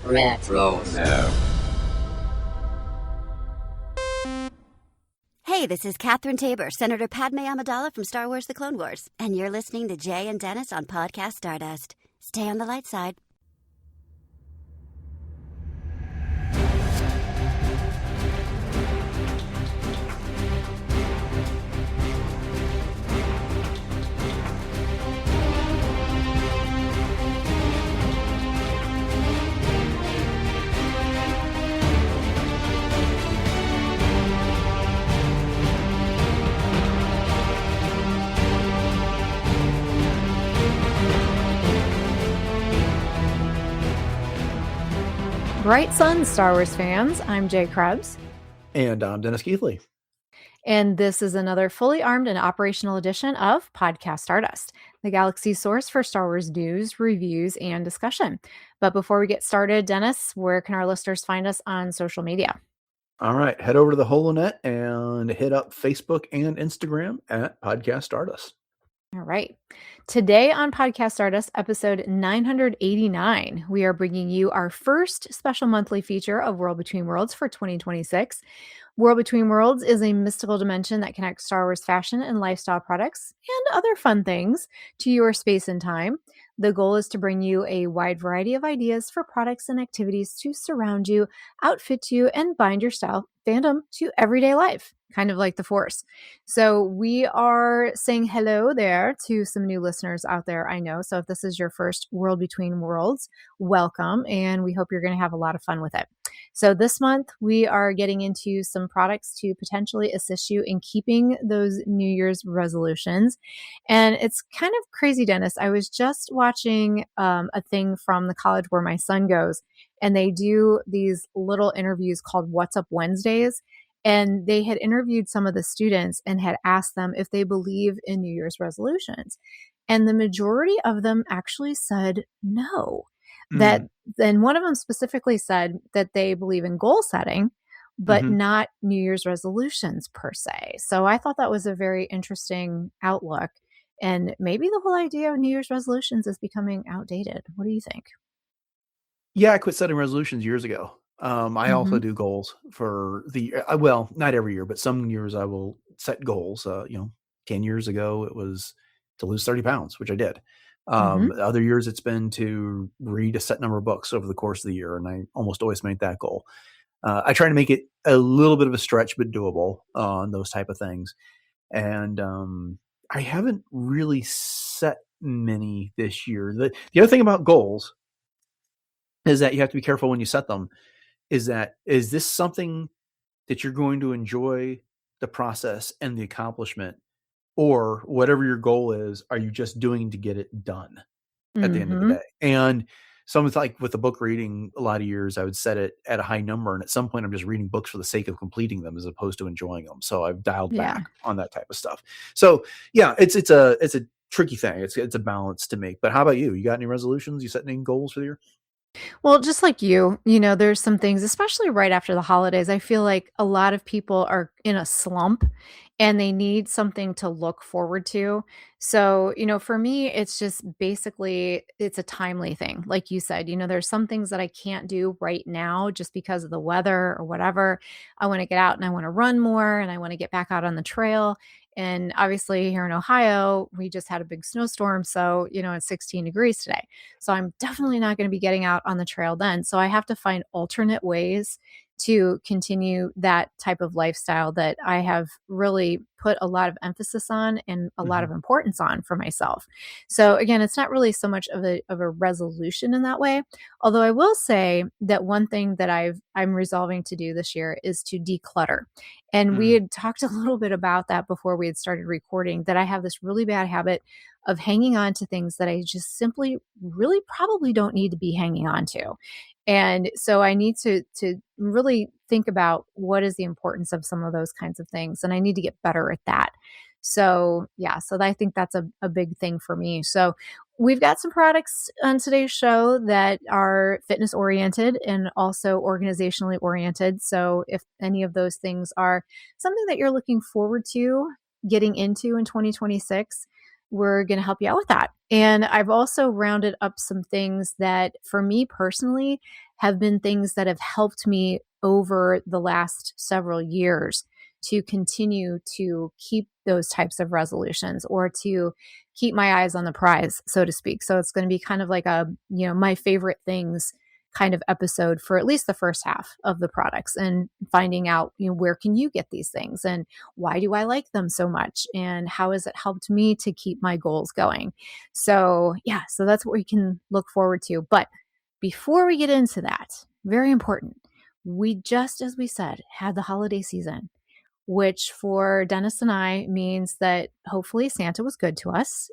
Retro. Hey, this is Catherine Tabor, Senator Padme Amidala from Star Wars The Clone Wars, and you're listening to Jay and Dennis on Podcast Stardust. Stay on the light side. Bright Sun Star Wars fans, I'm Jay Krebs. And I'm Dennis Keithley. And this is another fully armed and operational edition of Podcast Stardust, the galaxy's source for Star Wars news, reviews, and discussion. But before we get started, Dennis, where can our listeners find us on social media? All right, head over to the HoloNet and hit up Facebook and Instagram at Podcast Stardust. All right. Today on Podcast Stardust, episode 989, we are bringing you our first special monthly feature of World Between Worlds for 2026. World Between Worlds is a mystical dimension that connects Star Wars fashion and lifestyle products and other fun things to your space and time. The goal is to bring you a wide variety of ideas for products and activities to surround you, outfit you, and bind your style fandom to everyday life, kind of like the Force. So we are saying hello there to some new listeners out there, I know. So if this is your first World Between Worlds, welcome, and we hope you're going to have a lot of fun with it. So this month, we are getting into some products to potentially assist you in keeping those New Year's resolutions. And it's kind of crazy, Dennis. I was just watching a thing from the college where my son goes, and they do these little interviews called What's Up Wednesdays. And they had interviewed some of the students and had asked them if they believe in New Year's resolutions. And the majority of them actually said no. That then one of them specifically said that they believe in goal setting, but not New Year's resolutions per se. So I thought that was a very interesting outlook. And maybe the whole idea of New Year's resolutions is becoming outdated. What do you think? Yeah, I quit setting resolutions years ago. I also do goals for the well, not every year, but some years I will set goals. 10 years ago it was to lose 30 pounds, which I did. Other years it's been to read a set number of books over the course of the year, and I almost always make that goal. I try to make it a little bit of a stretch, but doable on those type of things. And I haven't really set many this year. The other thing about goals is that you have to be careful when you set them. Is this something that you're going to enjoy the process and the accomplishment? Or whatever your goal is, are you just doing to get it done at the end of the day? And something like with the book reading, a lot of years I would set it at a high number. And at some point I'm just reading books for the sake of completing them as opposed to enjoying them. So I've dialed back on that type of stuff. So yeah, it's a tricky thing. It's a balance to make. But how about you? You got any resolutions? You set any goals for the year? Well, just like you, there's some things, especially right after the holidays, I feel like a lot of people are in a slump and they need something to look forward to. So, for me, it's just basically, it's a timely thing. Like you said, there's some things that I can't do right now just because of the weather or whatever. I want to get out and I want to run more and I want to get back out on the trail. And obviously here in Ohio, we just had a big snowstorm. So, it's 16 degrees today. So I'm definitely not going to be getting out on the trail then. So I have to find alternate ways to continue that type of lifestyle that I have really put a lot of emphasis on and a lot of importance on for myself. So again, it's not really so much of a resolution in that way. Although I will say that one thing that I'm resolving to do this year is to declutter. And we had talked a little bit about that before we had started recording, that I have this really bad habit of hanging on to things that I just simply really probably don't need to be hanging on to. And so I need to really think about what is the importance of some of those kinds of things. And I need to get better at that. So yeah, so I think that's a big thing for me. So we've got some products on today's show that are fitness oriented and also organizationally oriented. So if any of those things are something that you're looking forward to getting into in 2026, we're going to help you out with that. And I've also rounded up some things that for me personally have been things that have helped me over the last several years to continue to keep those types of resolutions or to keep my eyes on the prize, so to speak. So it's going to be kind of like a, my favorite things kind of episode for at least the first half of the products and finding out, where can you get these things and why do I like them so much and how has it helped me to keep my goals going. So yeah, so that's what we can look forward to. But before we get into that, very important, we just, as we said, had the holiday season, which for Dennis and I means that hopefully Santa was good to us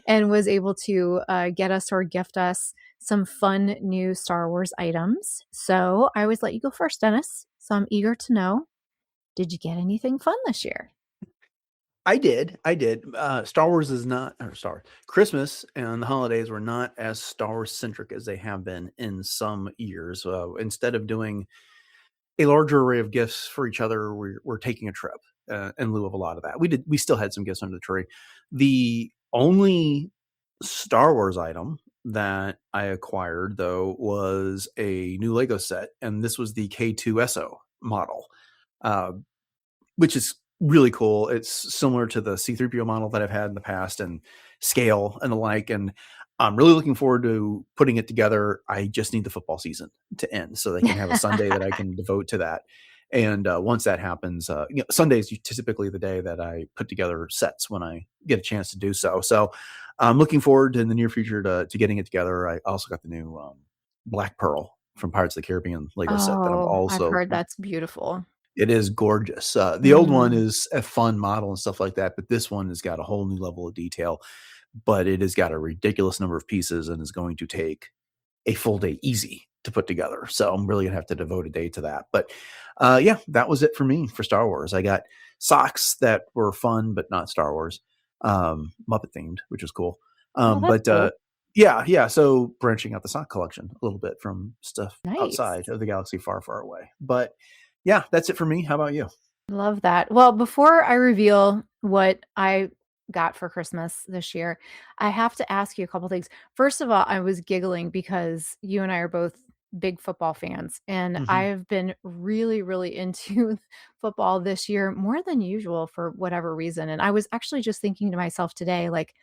and was able to get us or gift us some fun new Star Wars items. So I always let you go first, Dennis. So I'm eager to know, did you get anything fun this year? I did. Star Wars is not, or Christmas and the holidays were not as Star Wars centric as they have been in some years. Instead of doing a larger array of gifts for each other, we're taking a trip in lieu of a lot of that. We still had some gifts under the tree. The only Star Wars item that I acquired, though, was a new Lego set, and this was the K2SO model, which is really cool. It's similar to the C-3PO model that I've had in the past and scale and the like, and I'm really looking forward to putting it together. I just need the football season to end so they can have a Sunday that I can devote to that. And once that happens, Sunday is typically the day that I put together sets when I get a chance to do so. So I'm looking forward to in the near future to getting it together. I also got the new Black Pearl from Pirates of the Caribbean Lego set that I'm I've also. heard that's beautiful. It is gorgeous. The old one is a fun model and stuff like that, but this one has got a whole new level of detail. But it has got a ridiculous number of pieces and is going to take a full day easy to put together. So I'm really gonna have to devote a day to that. But yeah, that was it for me for Star Wars. I got socks that were fun, but not Star Wars, Muppet themed, which was cool. Cool. Yeah. So branching out the sock collection a little bit from stuff Nice. outside of the galaxy far, far away. But yeah, that's it for me. How about you? Love that. Well, before I reveal what I got for Christmas this year, I have to ask you a couple things. First of all, I was giggling because you and I are both big football fans, and Mhm. I have been really, really into football this year more than usual for whatever reason. And I was actually just thinking to myself today, like,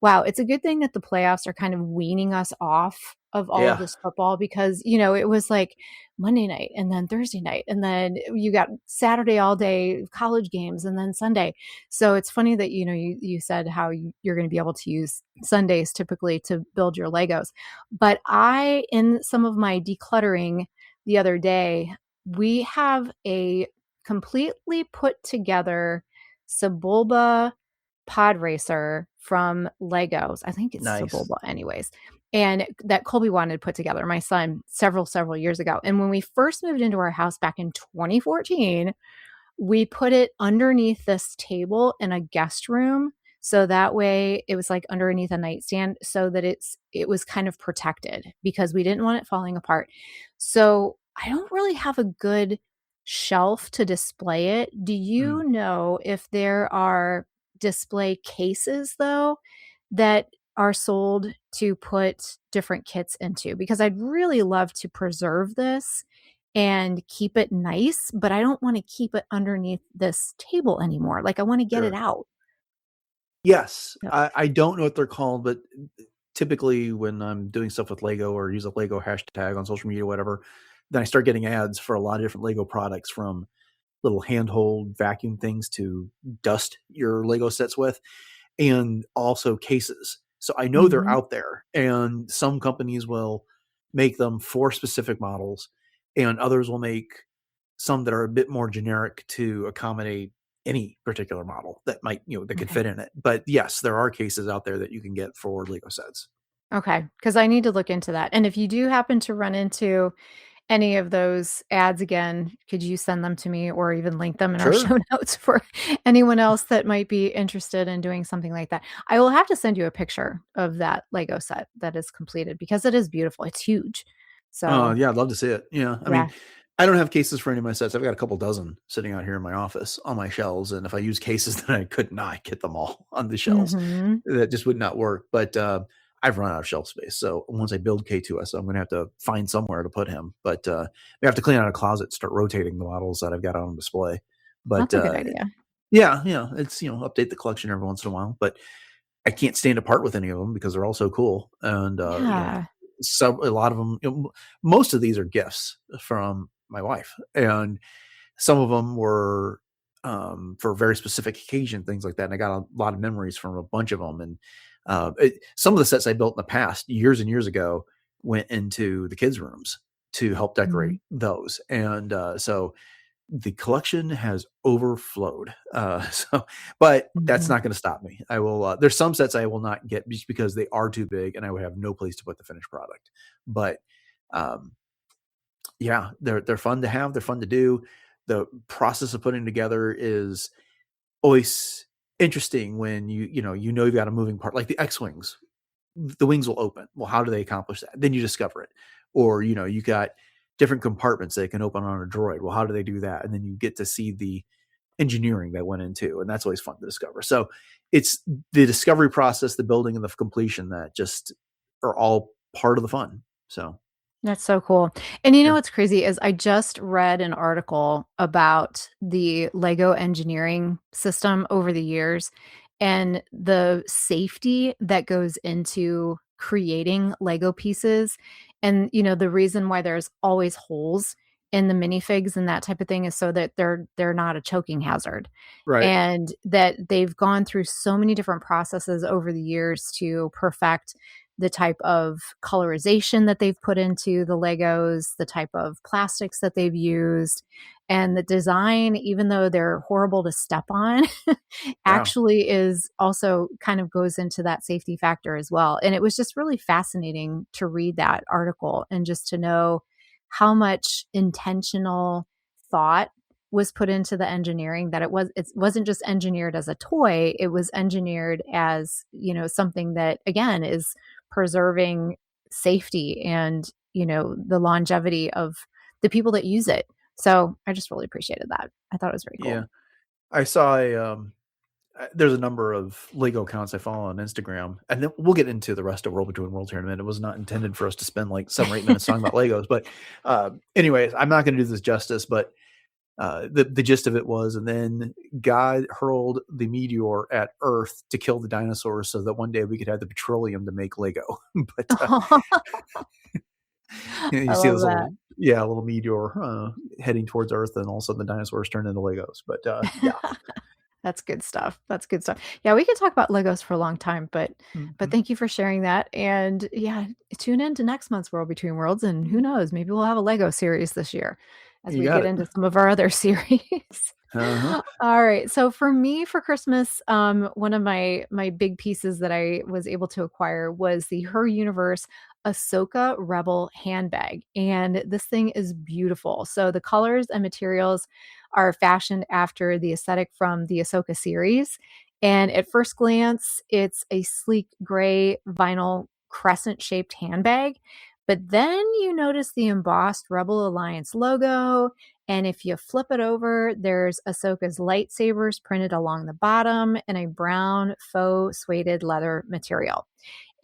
wow, it's a good thing that the playoffs are kind of weaning us off of all of Yeah. this football because, it was like Monday night and then Thursday night and then you got Saturday all day college games and then Sunday. So it's funny that, you said how you're going to be able to use Sundays typically to build your Legos. But in some of my decluttering the other day, we have a completely put together Sebulba pod racer from Legos. I think it's Nice. Sebulba anyways. And that Colby wanted to put together, my son, several years ago. And when we first moved into our house back in 2014, we put it underneath this table in a guest room. So that way it was like underneath a nightstand so that it was kind of protected because we didn't want it falling apart. So I don't really have a good shelf to display it. Do you know if there are display cases though that are sold to put different kits into? Because I'd really love to preserve this and keep it nice, but I don't want to keep it underneath this table anymore. Like I want to get it Sure. out. Yes. Yep. I don't know what they're called, but typically when I'm doing stuff with Lego or use a Lego hashtag on social media, whatever, then I start getting ads for a lot of different Lego products, from little handhold vacuum things to dust your Lego sets with, and also cases. So I know they're Mhm. out there, and some companies will make them for specific models, and others will make some that are a bit more generic to accommodate any particular model that might, that could Okay. fit in it. But yes, there are cases out there that you can get for Lego sets. Okay. Because I need to look into that. And if you do happen to run into any of those ads again, could you send them to me or even link them in our Sure. show notes for anyone else that might be interested in doing something like that? I will have to send you a picture of that Lego set that is completed because it is beautiful. It's huge. So, Yeah, I'd love to see it. Yeah. I mean, yeah. I don't have cases for any of my sets. I've got a couple dozen sitting out here in my office on my shelves. And if I use cases, then I could not get them all on the shelves. Mhm. That just would not work. But I've run out of shelf space. So once I build K2S, I'm going to have to find somewhere to put him. But we have to clean out a closet, start rotating the models that I've got on display. But That's a good idea. yeah, it's update the collection every once in a while. But I can't stand apart with any of them because they're all so cool. And Yeah. so a lot of them, most of these are gifts from my wife, and some of them were for a very specific occasion, things like that. And I got a lot of memories from a bunch of them. And some of the sets I built in the past, years and years ago, went into the kids' rooms to help decorate Mhm. those. And so the collection has overflowed. But that's Mhm. not going to stop me. I will. There's some sets I will not get just because they are too big, and I would have no place to put the finished product. But um, yeah, they're fun to have. They're fun to do. The process of putting together is always interesting when you've got a moving part like the X-wings. The wings will open. Well, how do they accomplish that? Then you discover it. Or you got different compartments they can open on a droid. Well, how do they do that? And then you get to see the engineering that went into, and that's always fun to discover. So it's the discovery process, the building, and the completion that just are all part of the fun. So That's so cool. And you know yeah. what's crazy is I just read an article about the Lego engineering system over the years and the safety that goes into creating Lego pieces. And the reason why there's always holes in the minifigs and that type of thing is so that they're not a choking hazard. Right. And that they've gone through so many different processes over the years to perfect the type of colorization that they've put into the Legos, the type of plastics that they've used, and the design, even though they're horrible to step on, Yeah. actually is also kind of goes into that safety factor as well. And it was just really fascinating to read that article and just to know how much intentional thought was put into the engineering, that it wasn't just engineered as a toy, it was engineered as something that again is preserving safety and the longevity of the people that use it. So I just really appreciated that. I thought it was very cool. Yeah. I saw there's a number of Lego accounts I follow on Instagram, and then we'll get into the rest of World Between Worlds here in a minute. It was not intended for us to spend like 7 or 8 minutes talking about Legos, but anyways, I'm not going to do this justice. But the gist of it was, and then God hurled the meteor at Earth to kill the dinosaurs, so that one day we could have the petroleum to make Lego. But you I see love this that. little meteor heading towards Earth, and all of a sudden the dinosaurs turn into Legos. But yeah. That's good stuff. That's good stuff. Yeah, we could talk about Legos for a long time, but Mhm. thank you for sharing that. And yeah, tune in to next month's World Between Worlds, and who knows, maybe we'll have a Lego series this year as You we got get it. into some of our other series. Uh-huh. All right. So for me for Christmas, one of my big pieces that I was able to acquire was the Her Universe Ahsoka Rebel handbag. And this thing is beautiful. So the colors and materials are fashioned after the aesthetic from the Ahsoka series. And at first glance, it's a sleek gray vinyl crescent shaped handbag. But then you notice the embossed Rebel Alliance logo, and if you flip it over, there's Ahsoka's lightsabers printed along the bottom in a brown faux suede leather material.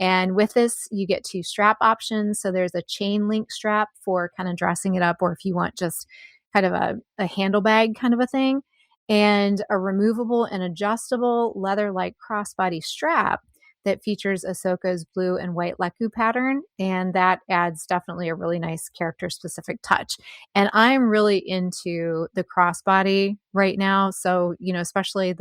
And with this, you get two strap options. So there's a chain link strap for kind of dressing it up, or if you want just kind of a handle bag kind of a thing, and a removable and adjustable leather like crossbody strap that features Ahsoka's blue and white Leku pattern. And that adds definitely a really nice character specific touch. And I'm really into the crossbody right now. So, especially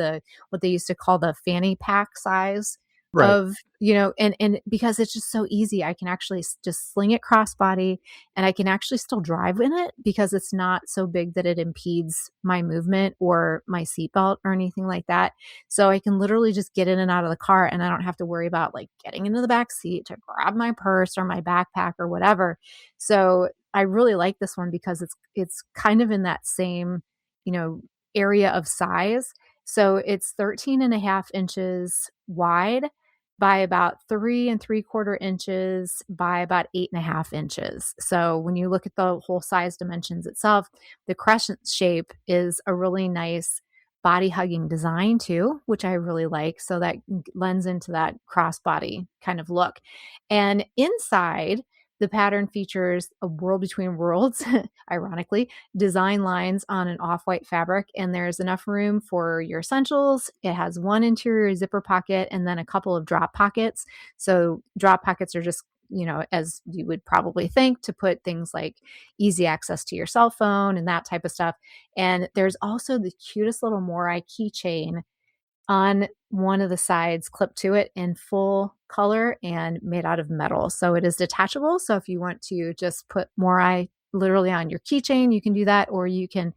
what they used to call the fanny pack size Right. of and because it's just so easy, I can actually just sling it crossbody, and I can actually still drive in it because it's not so big that it impedes my movement or my seatbelt or anything like that. So I can literally just get in and out of the car, and I don't have to worry about like getting into the back seat to grab my purse or my backpack or whatever. So I really like this one because it's kind of in that same you know area of size. So it's 13 and a half inches wide by about 3 and 3/4 inches by about 8.5 inches. So when you look at the whole size dimensions itself, the crescent shape is a really nice body hugging design too, which I really like. So that lends into that crossbody kind of look. And inside, the pattern features a world between worlds, ironically, design lines on an off-white fabric, and there's enough room for your essentials. It has one interior zipper pocket and then a couple of drop pockets. So drop pockets are just, as you would probably think, to put things like easy access to your cell phone and that type of stuff. And there's also the cutest little Morai keychain on one of the sides clipped to it in full color and made out of metal. So it is detachable. So if you want to just put Morai literally on your keychain, you can do that, or you can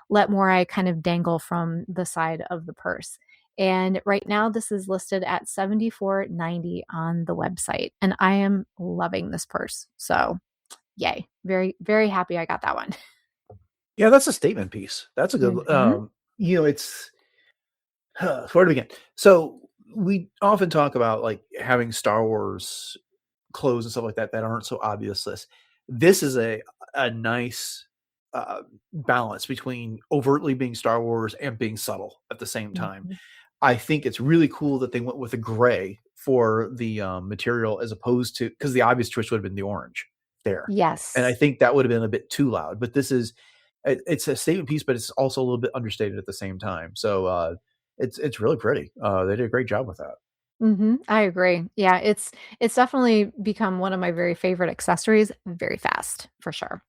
let Morai kind of dangle from the side of the purse. And right now this is listed at $74.90 on the website. And I am loving this purse. So yay. Very, very happy I got that one. Yeah, that's a statement piece. That's a good, Mhm. it's, where to begin? So we often talk about like having Star Wars clothes and stuff like that that aren't so obvious. This is a nice balance between overtly being Star Wars and being subtle at the same time. Mhm. I think it's really cool that they went with a gray for the material as opposed to, because the obvious choice would have been the orange there, and I Yes. think that would have been a bit too loud. But this is it's a statement piece, but it's also a little bit understated at the same time. So it's really pretty. They did a great job with that. I agree. Yeah, it's definitely become one of my very favorite accessories very fast, for sure.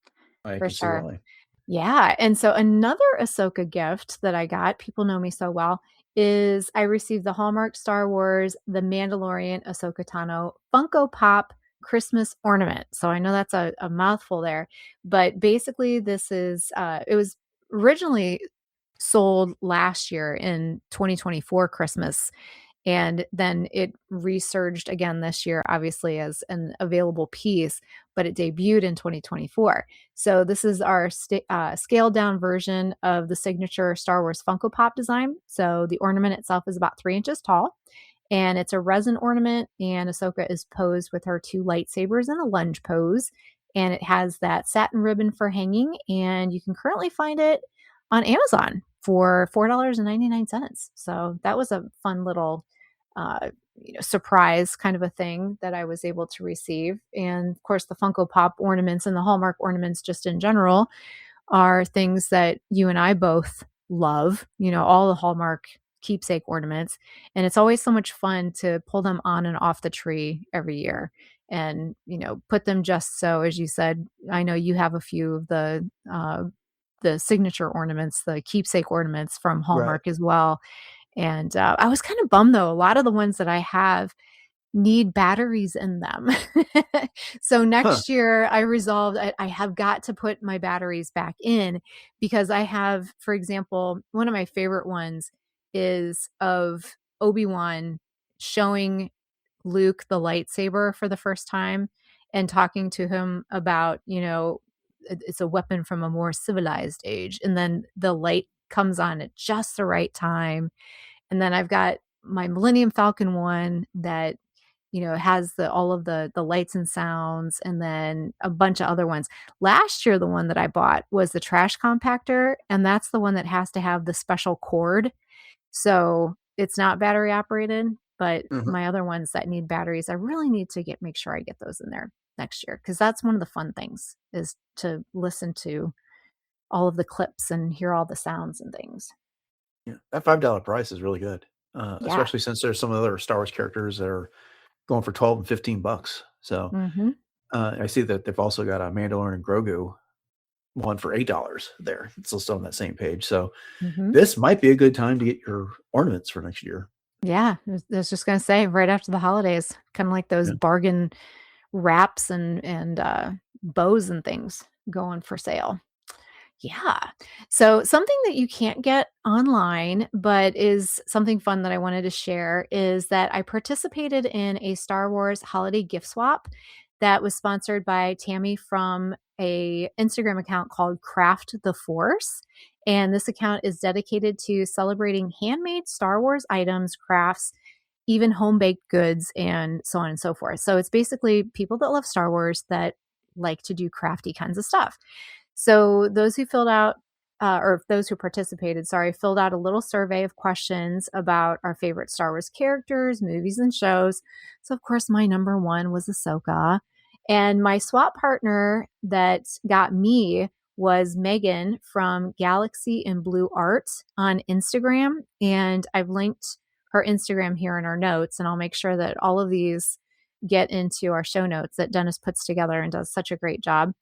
I For can see sure. why. Yeah, and so another Ahsoka gift that I got, people know me so well, is I received the Hallmark Star Wars The Mandalorian Ahsoka Tano Funko Pop Christmas ornament. So I know that's a mouthful there, but basically this is it was originally sold last year in 2024 Christmas, and then it resurged again this year, obviously, as an available piece, but it debuted in 2024. So, this is our scaled down version of the signature Star Wars Funko Pop design. So, the ornament itself is about 3 inches tall, and it's a resin ornament. And Ahsoka is posed with her two lightsabers in a lunge pose. And it has that satin ribbon for hanging. And you can currently find it on Amazon for $4.99. So, that was a fun little surprise kind of a thing that I was able to receive. And of course, the Funko Pop ornaments and the Hallmark ornaments, just in general, are things that you and I both love, all the Hallmark keepsake ornaments. And it's always so much fun to pull them on and off the tree every year and, put them just so, as you said, I know you have a few of the signature ornaments, the keepsake ornaments from Right. Hallmark as well. And, I was kind of bummed though, a lot of the ones that I have need batteries in them. So Huh. next year I resolved I have got to put my batteries back in because I have, for example, one of my favorite ones is of Obi-Wan showing Luke the lightsaber for the first time and talking to him about, it's a weapon from a more civilized age. And then the light comes on at just the right time, and then I've got my Millennium Falcon one that, has all of the lights and sounds, and then a bunch of other ones. Last year, the one that I bought was the trash compactor, and that's the one that has to have the special cord. So it's not battery operated, but Mhm. my other ones that need batteries, I really need to make sure I get those in there next year, because that's one of the fun things is to listen to all of the clips and hear all the sounds and things. Yeah, that $5 price is really good, Yeah. especially since there's some other Star Wars characters that are going for 12 and $15. So Mhm. I see that they've also got a Mandalorian and Grogu one for $8 there. It's still on that same page. So Mhm. this might be a good time to get your ornaments for next year. Yeah, I was just gonna say right after the holidays, kinda like those Yeah. bargain wraps and bows and things going for sale. Yeah. So something that you can't get online, but is something fun that I wanted to share is that I participated in a Star Wars holiday gift swap that was sponsored by Tammy from a Instagram account called Craft the Force. And this account is dedicated to celebrating handmade Star Wars items, crafts, even home baked goods, and so on and so forth. So it's basically people that love Star Wars that like to do crafty kinds of stuff. So those who filled out or those who participated, sorry, filled out a little survey of questions about our favorite Star Wars characters, movies, and shows. So, of course, my number one was Ahsoka. And my swap partner that got me was Megan from Galaxy and Blue Art on Instagram. And I've linked her Instagram here in our notes, and I'll make sure that all of these get into our show notes that Dennis puts together and does such a great job.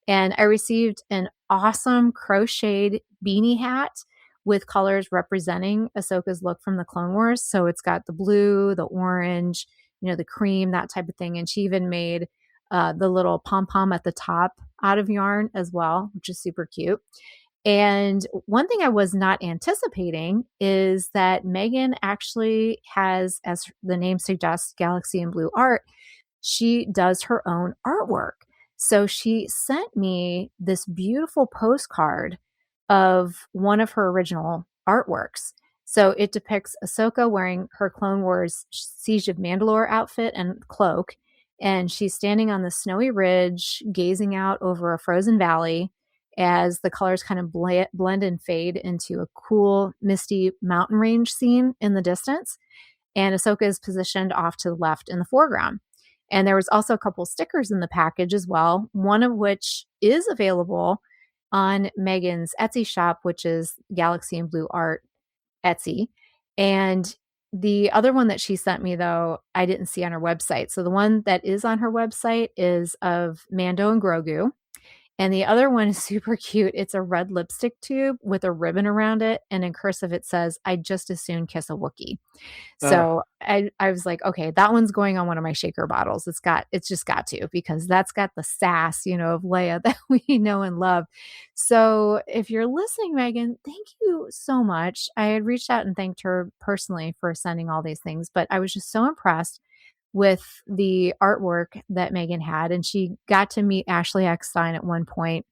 And I received an awesome crocheted beanie hat with colors representing Ahsoka's look from the Clone Wars. So it's got the blue, the orange, the cream, that type of thing. And she even made the little pom pom at the top out of yarn as well, which is super cute. And one thing I was not anticipating is that Megan actually has, as the name suggests, Galaxy and Blue Art. She does her own artwork. So she sent me this beautiful postcard of one of her original artworks. So it depicts Ahsoka wearing her Clone Wars Siege of Mandalore outfit and cloak. And she's standing on the snowy ridge, gazing out over a frozen valley as the colors kind of blend and fade into a cool, misty mountain range scene in the distance. And Ahsoka is positioned off to the left in the foreground. And there was also a couple stickers in the package as well, one of which is available on Megan's Etsy shop, which is Galaxy and Blue Art Etsy. And the other one that she sent me, though, I didn't see on her website. So the one that is on her website is of Mando and Grogu. And the other one is super cute. It's a red lipstick tube with a ribbon around it. And in cursive, it says, "I'd just as soon kiss a Wookiee." So I was like, okay, that one's going on one of my shaker bottles. It's just got to, because that's got the sass, of Leia that we know and love. So if you're listening, Megan, thank you so much. I had reached out and thanked her personally for sending all these things, but I was just so impressed with the artwork that Megan had. And she got to meet Ashley Eckstein at one point,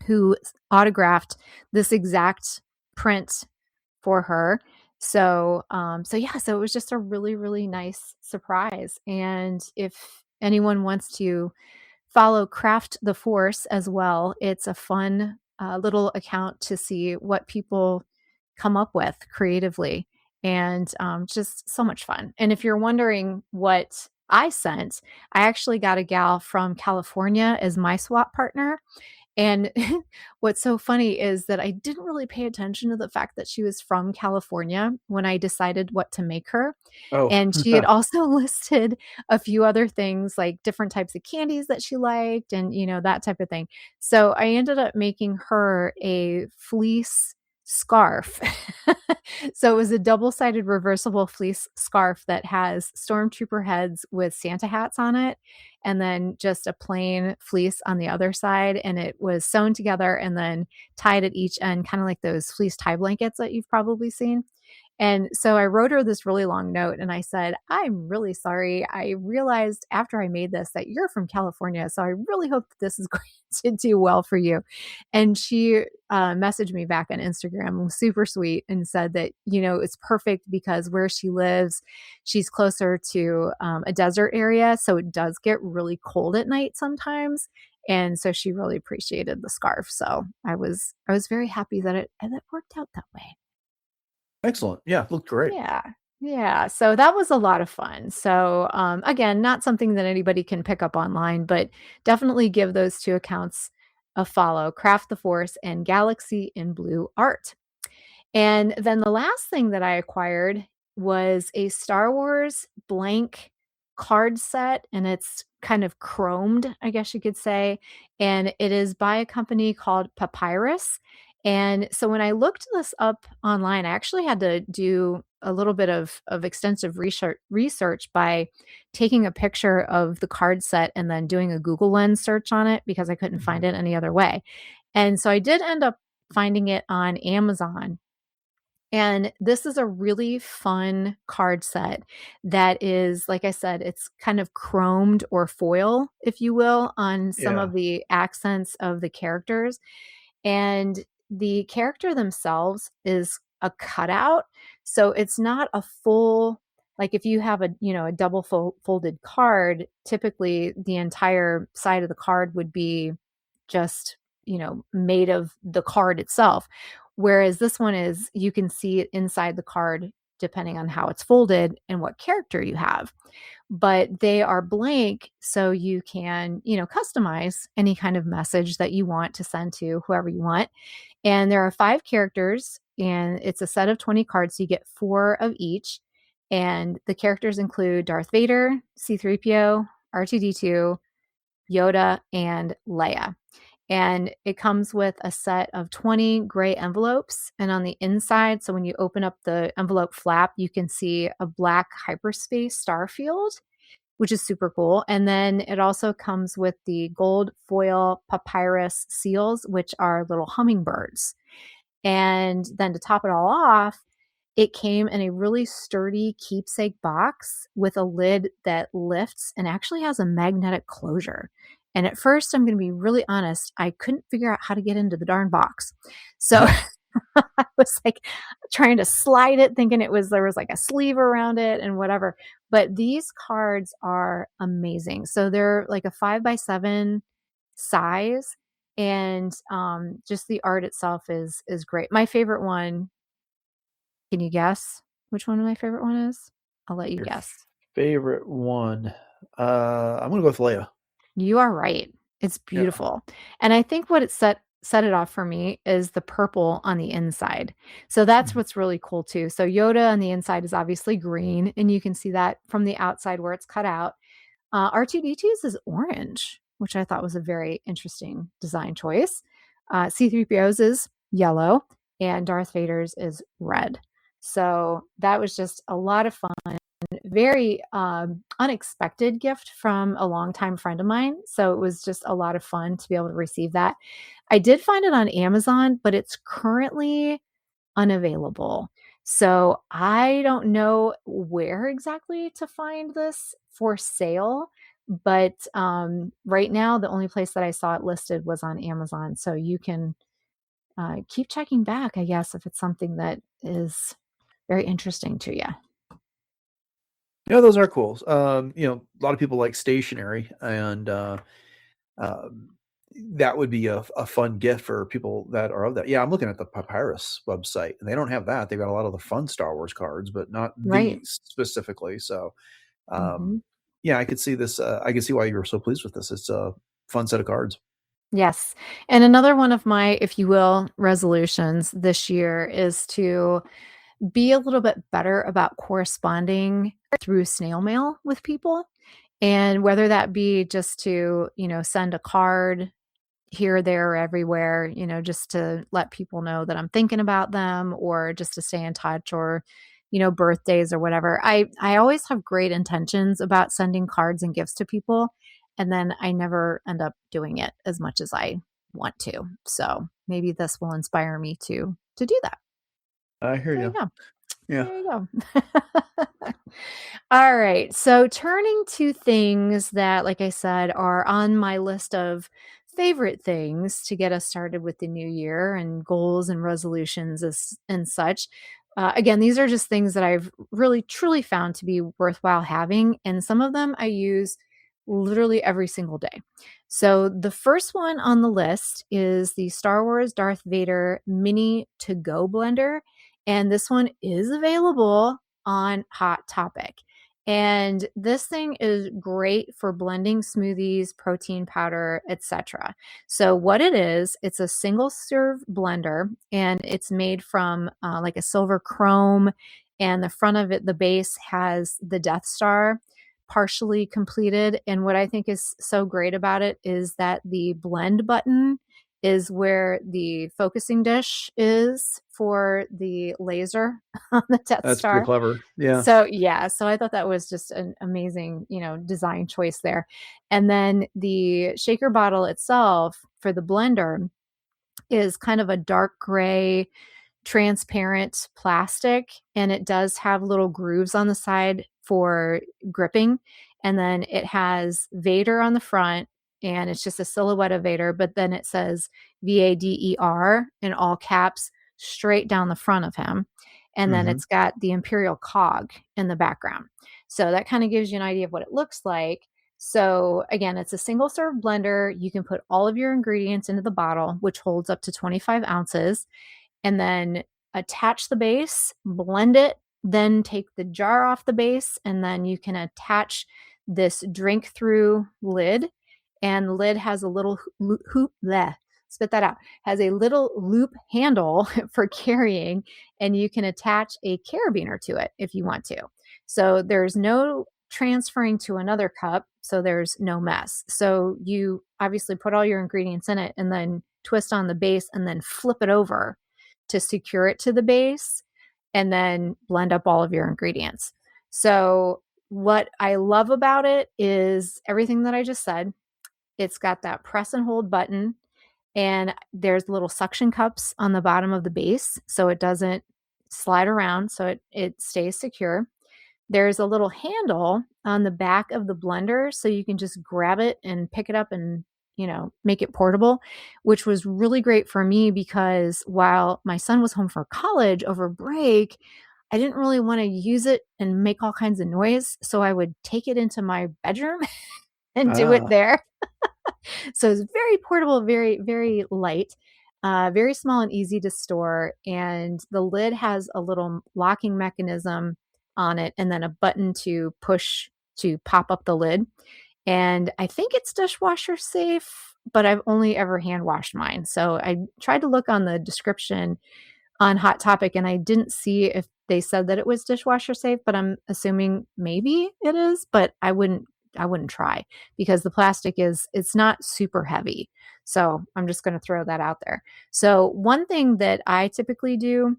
who autographed this exact print for her. So it was just a really, really nice surprise. And if anyone wants to follow Craft the Force as well, it's a fun little account to see what people come up with creatively, and just so much fun. And if you're wondering what I sent, I actually got a gal from California as my swap partner. And what's so funny is that I didn't really pay attention to the fact that she was from California when I decided what to make her. Oh, And she had also listed a few other things, like different types of candies that she liked and, that type of thing. So I ended up making her a fleece scarf. So it was a double-sided reversible fleece scarf that has stormtrooper heads with Santa hats on it, and then just a plain fleece on the other side. And it was sewn together and then tied at each end, kind of like those fleece tie blankets that you've probably seen. And so I wrote her this really long note and I said, "I'm really sorry. I realized after I made this that you're from California. So I really hope that this is going to do well for you." And she messaged me back on Instagram, super sweet, and said that, it's perfect because where she lives, she's closer to a desert area. So it does get really cold at night sometimes. And so she really appreciated the scarf. So I was very happy that it worked out that way. excellent. Yeah, looked great. Yeah. Yeah. So that was a lot of fun. So, again, not something that anybody can pick up online, but definitely give those two accounts a follow: Craft the Force and Galaxy in Blue Art. And then the last thing that I acquired was a Star Wars blank card set, and it's kind of chromed, I guess you could say. And it is by a company called Papyrus. And so when I looked this up online, I actually had to do a little bit of extensive research by taking a picture of the card set and then doing a Google Lens search on it because I couldn't find it any other way. And so I did end up finding it on Amazon. And this is a really fun card set that is, like I said, it's kind of chromed or foil, if you will, on some Yeah. of the accents of the characters. And the character themselves is a cutout. So it's not a full, like if you have a double folded card, typically the entire side of the card would be just made of the card itself. Whereas this one is, you can see it inside the card depending on how it's folded and what character you have. But they are blank, so you can, customize any kind of message that you want to send to whoever you want. And there are 5 characters, and it's a set of 20 cards, so you get 4 of each. And the characters include Darth Vader, C-3PO, R2-D2, Yoda, and Leia. And it comes with a set of 20 gray envelopes. And on the inside, so when you open up the envelope flap, you can see a black hyperspace star field, which is super cool. And then it also comes with the gold foil papyrus seals, which are little hummingbirds. And then to top it all off, it came in a really sturdy keepsake box with a lid that lifts and actually has a magnetic closure. And at first, I'm going to be really honest, I couldn't figure out how to get into the darn box. So I was like trying to slide it, thinking there was like a sleeve around it and whatever. But these cards are amazing. So they're like a 5x7 size, and just the art itself is great. My favorite one. Can you guess which one my favorite one is? I'll let you Your guess. favorite one. I'm going to go with Leia. You are right. It's beautiful. Yeah. And I think what it set it off for me is the purple on the inside. So that's what's really cool too. So Yoda on the inside is obviously green, and you can see that from the outside where it's cut out. R2-D2's is orange, which I thought was a very interesting design choice. C-3PO's is yellow, and Darth Vader's is red. So that was just a lot of fun. Very unexpected gift from a longtime friend of mine. So it was just a lot of fun to be able to receive that. I did find it on Amazon, but it's currently unavailable. So I don't know where exactly to find this for sale. But right now, the only place that I saw it listed was on Amazon. So you can keep checking back, I guess, if it's something that is very interesting to you. Yeah, those are cool. A lot of people like stationery, and that would be a fun gift for people that are of that. Yeah, I'm looking at the Papyrus website, and they don't have that. They've got a lot of the fun Star Wars cards, but not these specifically. So, yeah, I could see this. I could see why you were so pleased with this. It's a fun set of cards. Yes. And another one of my, if you will, resolutions this year is to be a little bit better about corresponding through snail mail with people. And whether that be just to, send a card here, there, or everywhere, just to let people know that I'm thinking about them, or just to stay in touch, or, birthdays or whatever. I always have great intentions about sending cards and gifts to people. And then I never end up doing it as much as I want to. So maybe this will inspire me to do that. I hear you. Yeah. There you go. All right. So turning to things that, like I said, are on my list of favorite things to get us started with the new year and goals and resolutions and such. Again, these are just things that I've really, truly found to be worthwhile having. And some of them I use literally every single day. So the first one on the list is the Star Wars Darth Vader Mini To-Go Blender. And this one is available on Hot Topic. And this thing is great for blending smoothies, protein powder, etc. So what it is, it's a single serve blender, and it's made from like a silver chrome, and the front of it, the base, has the Death Star partially completed. And what I think is so great about it is that the blend button is where the focusing dish is for the laser on the Death Star. That's pretty clever. Yeah. So I thought that was just an amazing, design choice there. And then the shaker bottle itself for the blender is kind of a dark gray, transparent plastic, and it does have little grooves on the side for gripping. And then it has Vader on the front, and it's just a silhouette of Vader, but then it says VADER in all caps straight down the front of him. And then it's got the Imperial cog in the background. So that kind of gives you an idea of what it looks like. So again, it's a single serve blender. You can put all of your ingredients into the bottle, which holds up to 25 ounces, and then attach the base, blend it, then take the jar off the base, and then you can attach this drink through lid. And the lid has a little hoop, bleh, spit that out, has a little loop handle for carrying, and you can attach a carabiner to it if you want to. So there's no transferring to another cup, so there's no mess. So you obviously put all your ingredients in it and then twist on the base and then flip it over to secure it to the base, and then blend up all of your ingredients. So what I love about it is everything that I just said. It's got that press and hold button, and there's little suction cups on the bottom of the base so it doesn't slide around, so it stays secure. There's a little handle on the back of the blender so you can just grab it and pick it up and, make it portable, which was really great for me because while my son was home for college over break, I didn't really want to use it and make all kinds of noise. So I would take it into my bedroom and do it Ah, there. So it's very portable, very, very light, very small and easy to store. And the lid has a little locking mechanism on it and then a button to push to pop up the lid. And I think it's dishwasher safe, but I've only ever hand washed mine. So I tried to look on the description on Hot Topic and I didn't see if they said that it was dishwasher safe, but I'm assuming maybe it is, but I wouldn't try because the plastic it's not super heavy. So I'm just going to throw that out there. So one thing that I typically do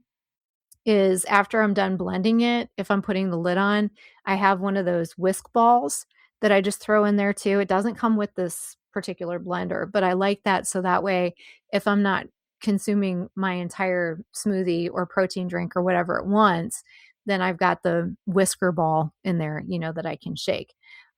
is after I'm done blending it, if I'm putting the lid on, I have one of those whisk balls that I just throw in there too. It doesn't come with this particular blender, but I like that so that way if I'm not consuming my entire smoothie or protein drink or whatever at once, then I've got the whisker ball in there, that I can shake.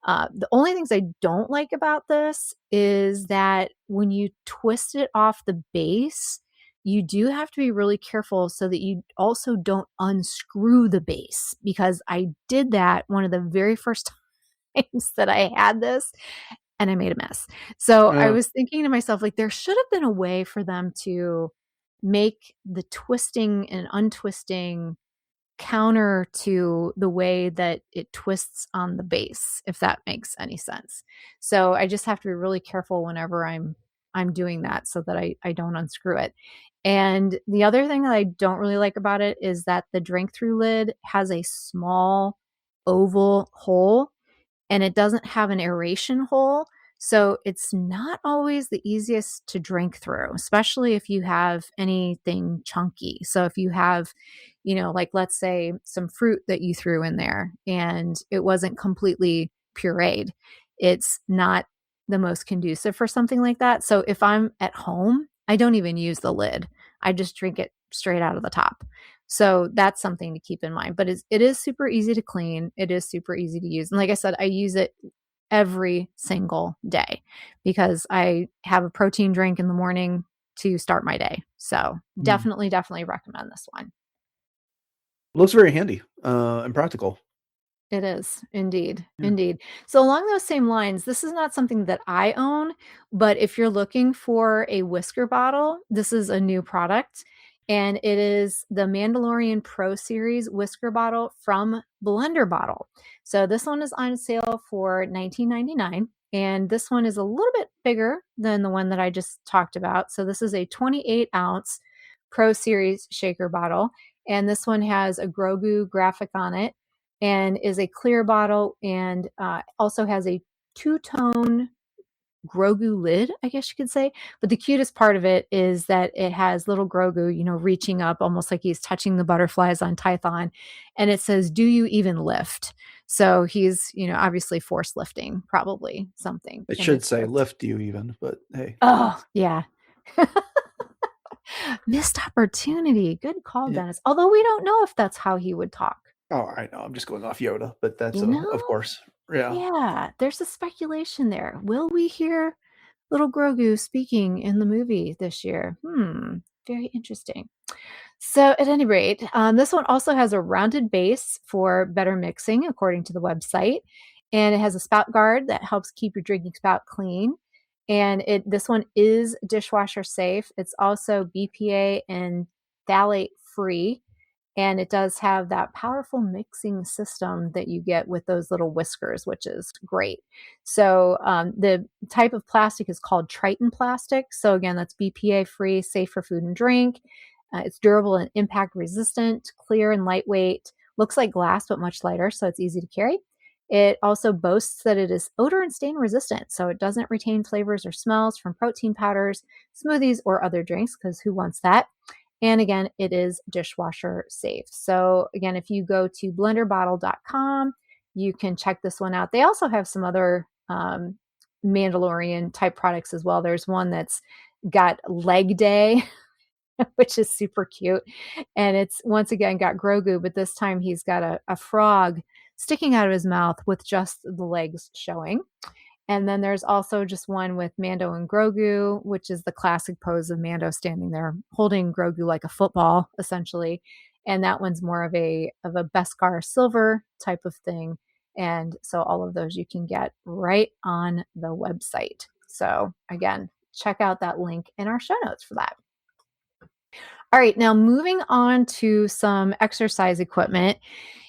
The only things I don't like about this is that when you twist it off the base, you do have to be really careful so that you also don't unscrew the base, because I did that one of the very first times that I had this and I made a mess. So I uh, was thinking to myself, like, there should have been a way for them to make the twisting and untwisting counter to the way that it twists on the base, if that makes any sense. So I just have to be really careful whenever I'm doing that so that I don't unscrew it. And the other thing that I don't really like about it is that the drink through lid has a small oval hole and it doesn't have an aeration hole. So it's not always the easiest to drink through, especially if you have anything chunky. So if you have, like let's say some fruit that you threw in there and it wasn't completely pureed, it's not the most conducive for something like that. So if I'm at home, I don't even use the lid. I just drink it straight out of the top. So that's something to keep in mind. But it is super easy to clean. It is super easy to use. And like I said, I use it every single day because I have a protein drink in the morning to start my day. So mm. definitely recommend this one. Looks very handy and practical. It is indeed. Yeah. Indeed. So along those same lines, this is not something that I own, but if you're looking for a whisker bottle, this is a new product. And it is the Mandalorian Pro Series whisker bottle from Blender Bottle. So this one is on sale for $19.99. And this one is a little bit bigger than the one that I just talked about. So this is a 28-ounce Pro Series shaker bottle. And this one has a Grogu graphic on it and is a clear bottle and also has a two-tone Grogu lid, I guess you could say. But the cutest part of it is that it has little Grogu, reaching up almost like he's touching the butterflies on Tython. And it says, "Do you even lift?" So he's, obviously force lifting, probably something It in should his say twist. lift you even, but hey. Oh, yeah. Missed opportunity. Good call, Yeah. Dennis. Although we don't know if that's how he would talk. Oh, I know. I'm just going off Yoda, but that's You of know? course. Yeah. Yeah, there's a speculation there. Will we hear little Grogu speaking in the movie this year? Very interesting. So, at any rate, this one also has a rounded base for better mixing, according to the website. and it has a spout guard that helps keep your drinking spout clean. And this one is dishwasher safe. It's also BPA and phthalate free. And it does have that powerful mixing system that you get with those little whiskers, which is great. So the type of plastic is called Triton plastic. So again, that's BPA free, safe for food and drink. It's durable and impact resistant, clear and lightweight, looks like glass, but much lighter. So it's easy to carry. It also boasts that it is odor and stain resistant. So it doesn't retain flavors or smells from protein powders, smoothies, or other drinks, because who wants that? And again, it is dishwasher safe. So again, if you go to blenderbottle.com, you can check this one out. They also have some other Mandalorian type products as well. There's one that's got leg day, which is super cute. And it's once again got Grogu, but this time he's got a frog sticking out of his mouth with just the legs showing. And then there's also just one with Mando and Grogu, which is the classic pose of Mando standing there holding Grogu like a football, essentially. And that one's more of a Beskar silver type of thing. And so all of those you can get right on the website. So again, check out that link in our show notes for that. All right, now moving on to some exercise equipment.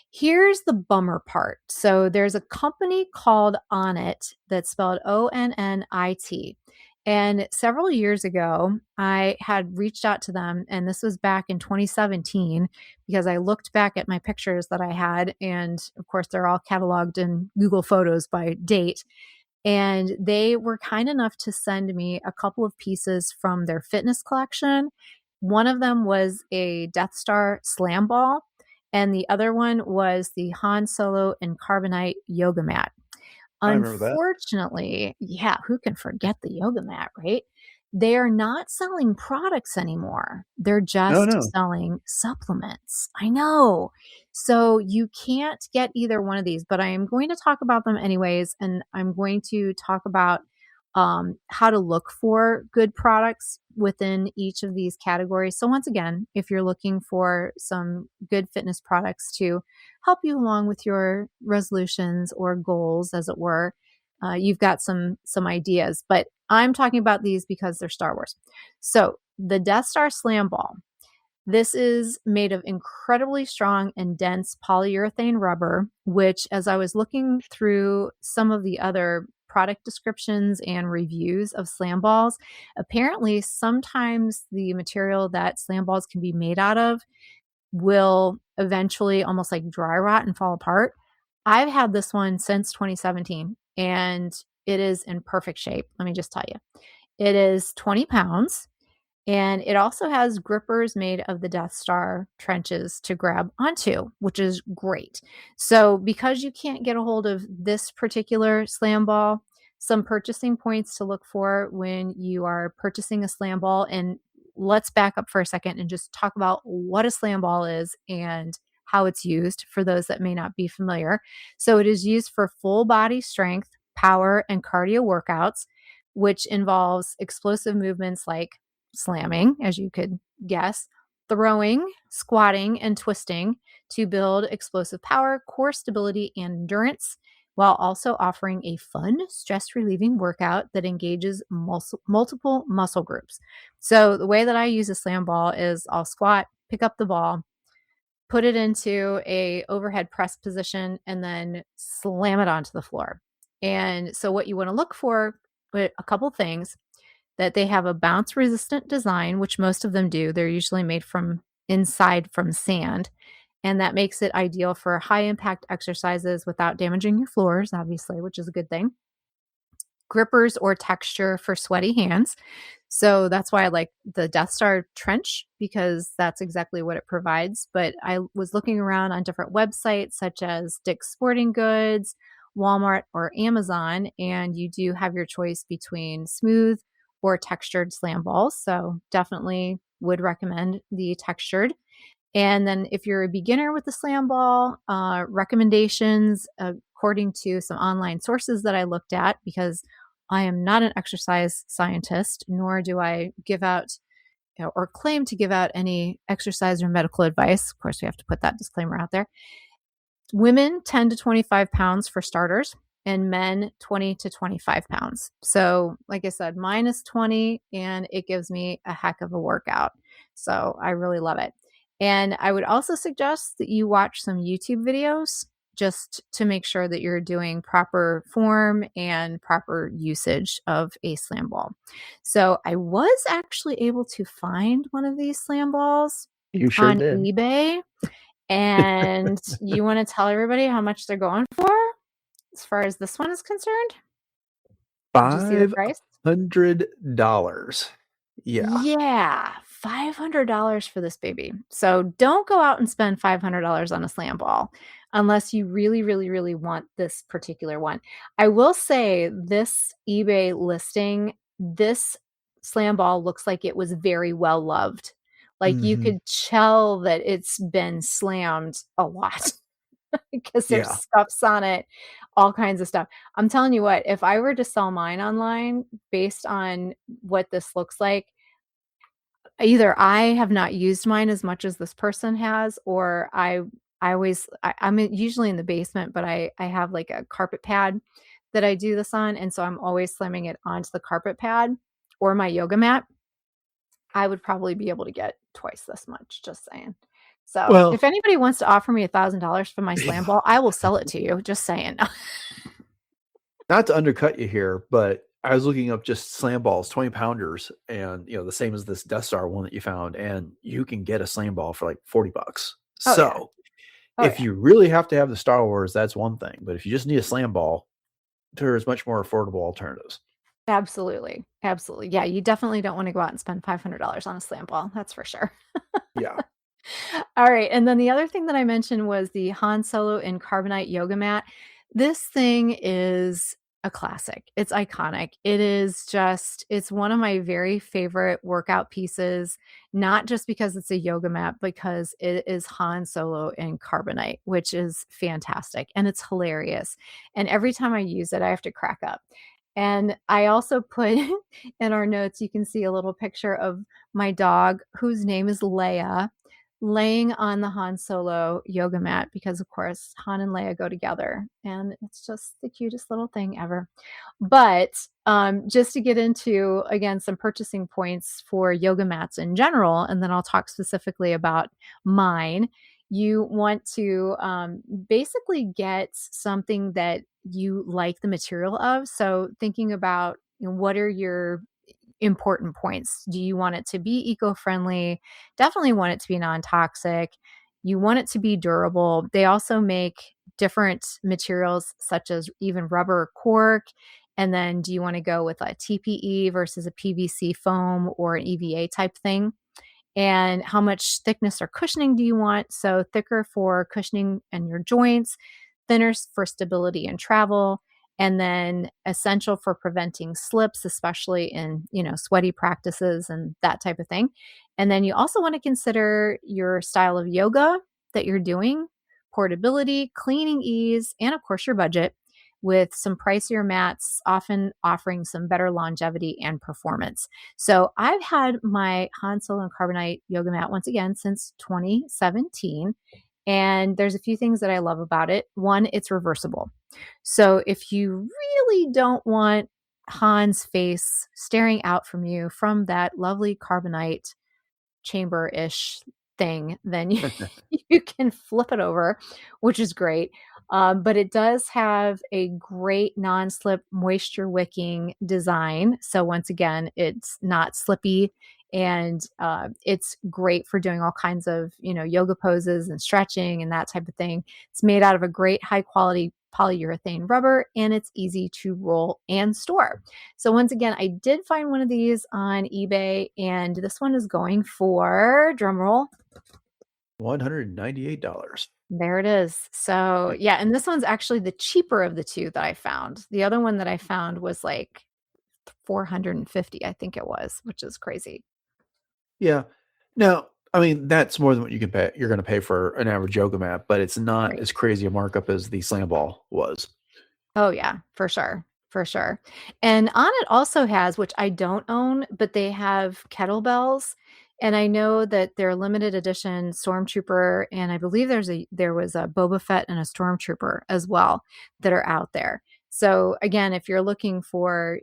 Here's the bummer part. So there's a company called Onnit, that's spelled Onnit. And several years ago, I had reached out to them, and this was back in 2017, because I looked back at my pictures that I had. And of course, they're all cataloged in Google Photos by date. And they were kind enough to send me a couple of pieces from their fitness collection. One of them was a Death Star slam ball, and the other one was the Han Solo and Carbonite yoga mat. I remember that. Unfortunately, yeah, who can forget the yoga mat, right? They are not selling products anymore. They're just no. selling supplements. I know. So you can't get either one of these, but I am going to talk about them anyways. And I'm going to talk about how to look for good products within each of these categories. So once again, if you're looking for some good fitness products to help you along with your resolutions or goals, as it were, you've got some ideas. But I'm talking about these because they're Star Wars. So the Death Star Slam Ball. This is made of incredibly strong and dense polyurethane rubber, which, as I was looking through some of the other product descriptions and reviews of slam balls, apparently sometimes the material that slam balls can be made out of will eventually almost like dry rot and fall apart. I've had this one since 2017, and it is in perfect shape. Let me just tell you. It is 20 pounds. And it also has grippers made of the Death Star trenches to grab onto, which is great. So because you can't get a hold of this particular slam ball, some purchasing points to look for when you are purchasing a slam ball. And let's back up for a second and just talk about what a slam ball is and how it's used for those that may not be familiar. So it is used for full body strength, power, and cardio workouts, which involves explosive movements like slamming, as you could guess, throwing, squatting, and twisting to build explosive power, core stability, and endurance, while also offering a fun, stress-relieving workout that engages multiple muscle groups. So the way that I use a slam ball is I'll squat, pick up the ball, put it into a overhead press position, and then slam it onto the floor. And so what you want to look for, a couple things, that they have a bounce resistant design, which most of them do. They're usually made from inside from sand. And that makes it ideal for high impact exercises without damaging your floors, obviously, which is a good thing. Grippers or texture for sweaty hands. So that's why I like the Death Star trench, because that's exactly what it provides. But I was looking around on different websites such as Dick's Sporting Goods, Walmart, or Amazon, and you do have your choice between smooth or textured slam balls. So definitely would recommend the textured. And then if you're a beginner with the slam ball, recommendations according to some online sources that I looked at, because I am not an exercise scientist, nor do I give out or claim to give out any exercise or medical advice. Of course, we have to put that disclaimer out there. Women 10 to 25 pounds for starters, and men 20 to 25 pounds. So, like I said, mine is 20 and it gives me a heck of a workout. So, I really love it. And I would also suggest that you watch some YouTube videos just to make sure that you're doing proper form and proper usage of a slam ball. So, I was actually able to find one of these slam balls You sure on did. eBay. And you want to tell everybody how much they're going for as far as this one is concerned? Did you see the price? $500. Yeah. Yeah, $500 for this baby. So don't go out and spend $500 on a slam ball unless you really, really, really want this particular one. I will say this eBay listing, this slam ball looks like it was very well loved. Like you Mhm. could tell that it's been slammed a lot. Because there's Yeah. scuffs on it, all kinds of stuff. I'm telling you what, if I were to sell mine online based on what this looks like, either I have not used mine as much as this person has, or I'm usually in the basement, but I have like a carpet pad that I do this on, and so I'm always slamming it onto the carpet pad or my yoga mat. I would probably be able to get twice this much, just saying. So, Well, if anybody wants to offer me $1,000 for my slam yeah. ball, I will sell it to you, just saying. Not to undercut you here, but I was looking up just slam balls, 20 pounders, and the same as this Death Star one that you found, and you can get a slam ball for like $40. Oh, yeah. So Oh, if yeah. you really have to have the Star Wars, that's one thing. But if you just need a slam ball, there's much more affordable alternatives. Absolutely. Absolutely. Yeah, you definitely don't wanna go out and spend $500 on a slam ball, that's for sure. Yeah. All right, and then the other thing that I mentioned was the Han Solo in carbonite yoga mat. This thing is a classic. It's iconic. It's one of my very favorite workout pieces, not just because it's a yoga mat, because it is Han Solo in carbonite, which is fantastic and it's hilarious. And every time I use it, I have to crack up. And I also put in our notes, you can see a little picture of my dog whose name is Leia laying on the Han Solo yoga mat because, of course, Han and Leia go together, and it's just the cutest little thing ever. But just to get into, again, some purchasing points for yoga mats in general, and then I'll talk specifically about mine. You want to basically get something that you like the material of. So, thinking about what are your important points. Do you want it to be eco-friendly? Definitely want it to be non-toxic. You want it to be durable. They also make different materials such as even rubber cork. And then do you want to go with a TPE versus a PVC foam or an EVA type thing? And how much thickness or cushioning do you want? So thicker for cushioning and your joints, thinner for stability and travel, and then essential for preventing slips, especially in, sweaty practices and that type of thing. And then you also want to consider your style of yoga that you're doing, portability, cleaning ease, and of course your budget, with some pricier mats often offering some better longevity and performance. So I've had my Han Solo and Carbonite yoga mat once again since 2017. And there's a few things that I love about it. One, it's reversible. So if you really don't want Han's face staring out from you from that lovely carbonite chamber-ish thing, then you can flip it over, which is great. But it does have a great non-slip moisture wicking design. So once again, it's not slippy and it's great for doing all kinds of, yoga poses and stretching and that type of thing. It's made out of a great high quality polyurethane rubber and it's easy to roll and store. So once again, I did find one of these on eBay and this one is going for, drum roll, $198. there it is. So yeah, and this one's actually the cheaper of the two that I found. The other one that I found was like 450, I think it was, which is crazy. Yeah. Now, I mean, that's more than what you're going to pay for an average yoga mat, but it's not Right. as crazy a markup as the slam ball was. Oh yeah, for sure. For sure. And on it also has, which I don't own, but they have kettlebells. And I know that they're limited edition Stormtrooper, and I believe there was a Boba Fett and a Stormtrooper as well that are out there. So again, if you're looking for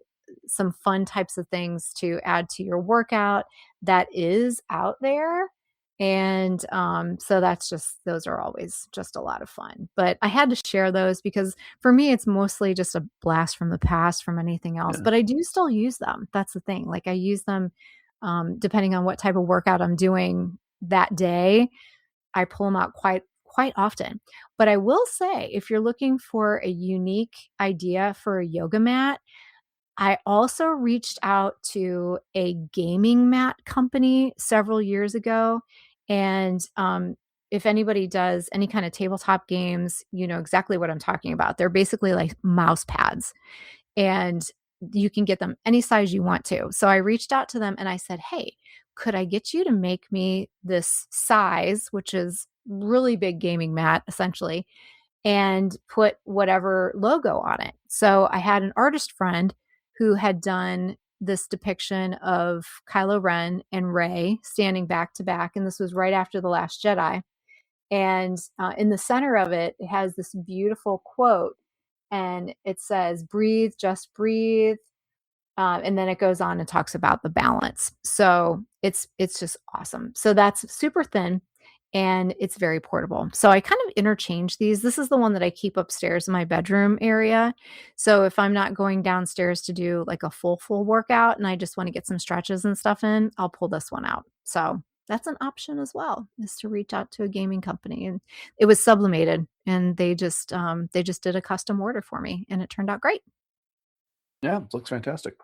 some fun types of things to add to your workout, that is out there. And so those are always just a lot of fun. But I had to share those because for me, it's mostly just a blast from the past from anything else. Yeah. But I do still use them. That's the thing. Like I use them depending on what type of workout I'm doing that day. I pull them out quite often. But I will say, if you're looking for a unique idea for a yoga mat, I also reached out to a gaming mat company several years ago. And if anybody does any kind of tabletop games, you know exactly what I'm talking about. They're basically like mouse pads, and you can get them any size you want to. So I reached out to them and I said, hey, could I get you to make me this size, which is really big gaming mat essentially, and put whatever logo on it? So I had an artist friend who had done this depiction of Kylo Ren and Rey standing back to back. And this was right after The Last Jedi. And in the center of it, it has this beautiful quote. And it says, breathe, just breathe. And then it goes on and talks about the balance. So it's just awesome. So that's super thin and it's very portable. So I kind of interchange these. This is the one that I keep upstairs in my bedroom area. So if I'm not going downstairs to do like a full workout and I just want to get some stretches and stuff in, I'll pull this one out. So that's an option as well, is to reach out to a gaming company. And it was sublimated and they just did a custom order for me and it turned out great. Yeah, it looks fantastic.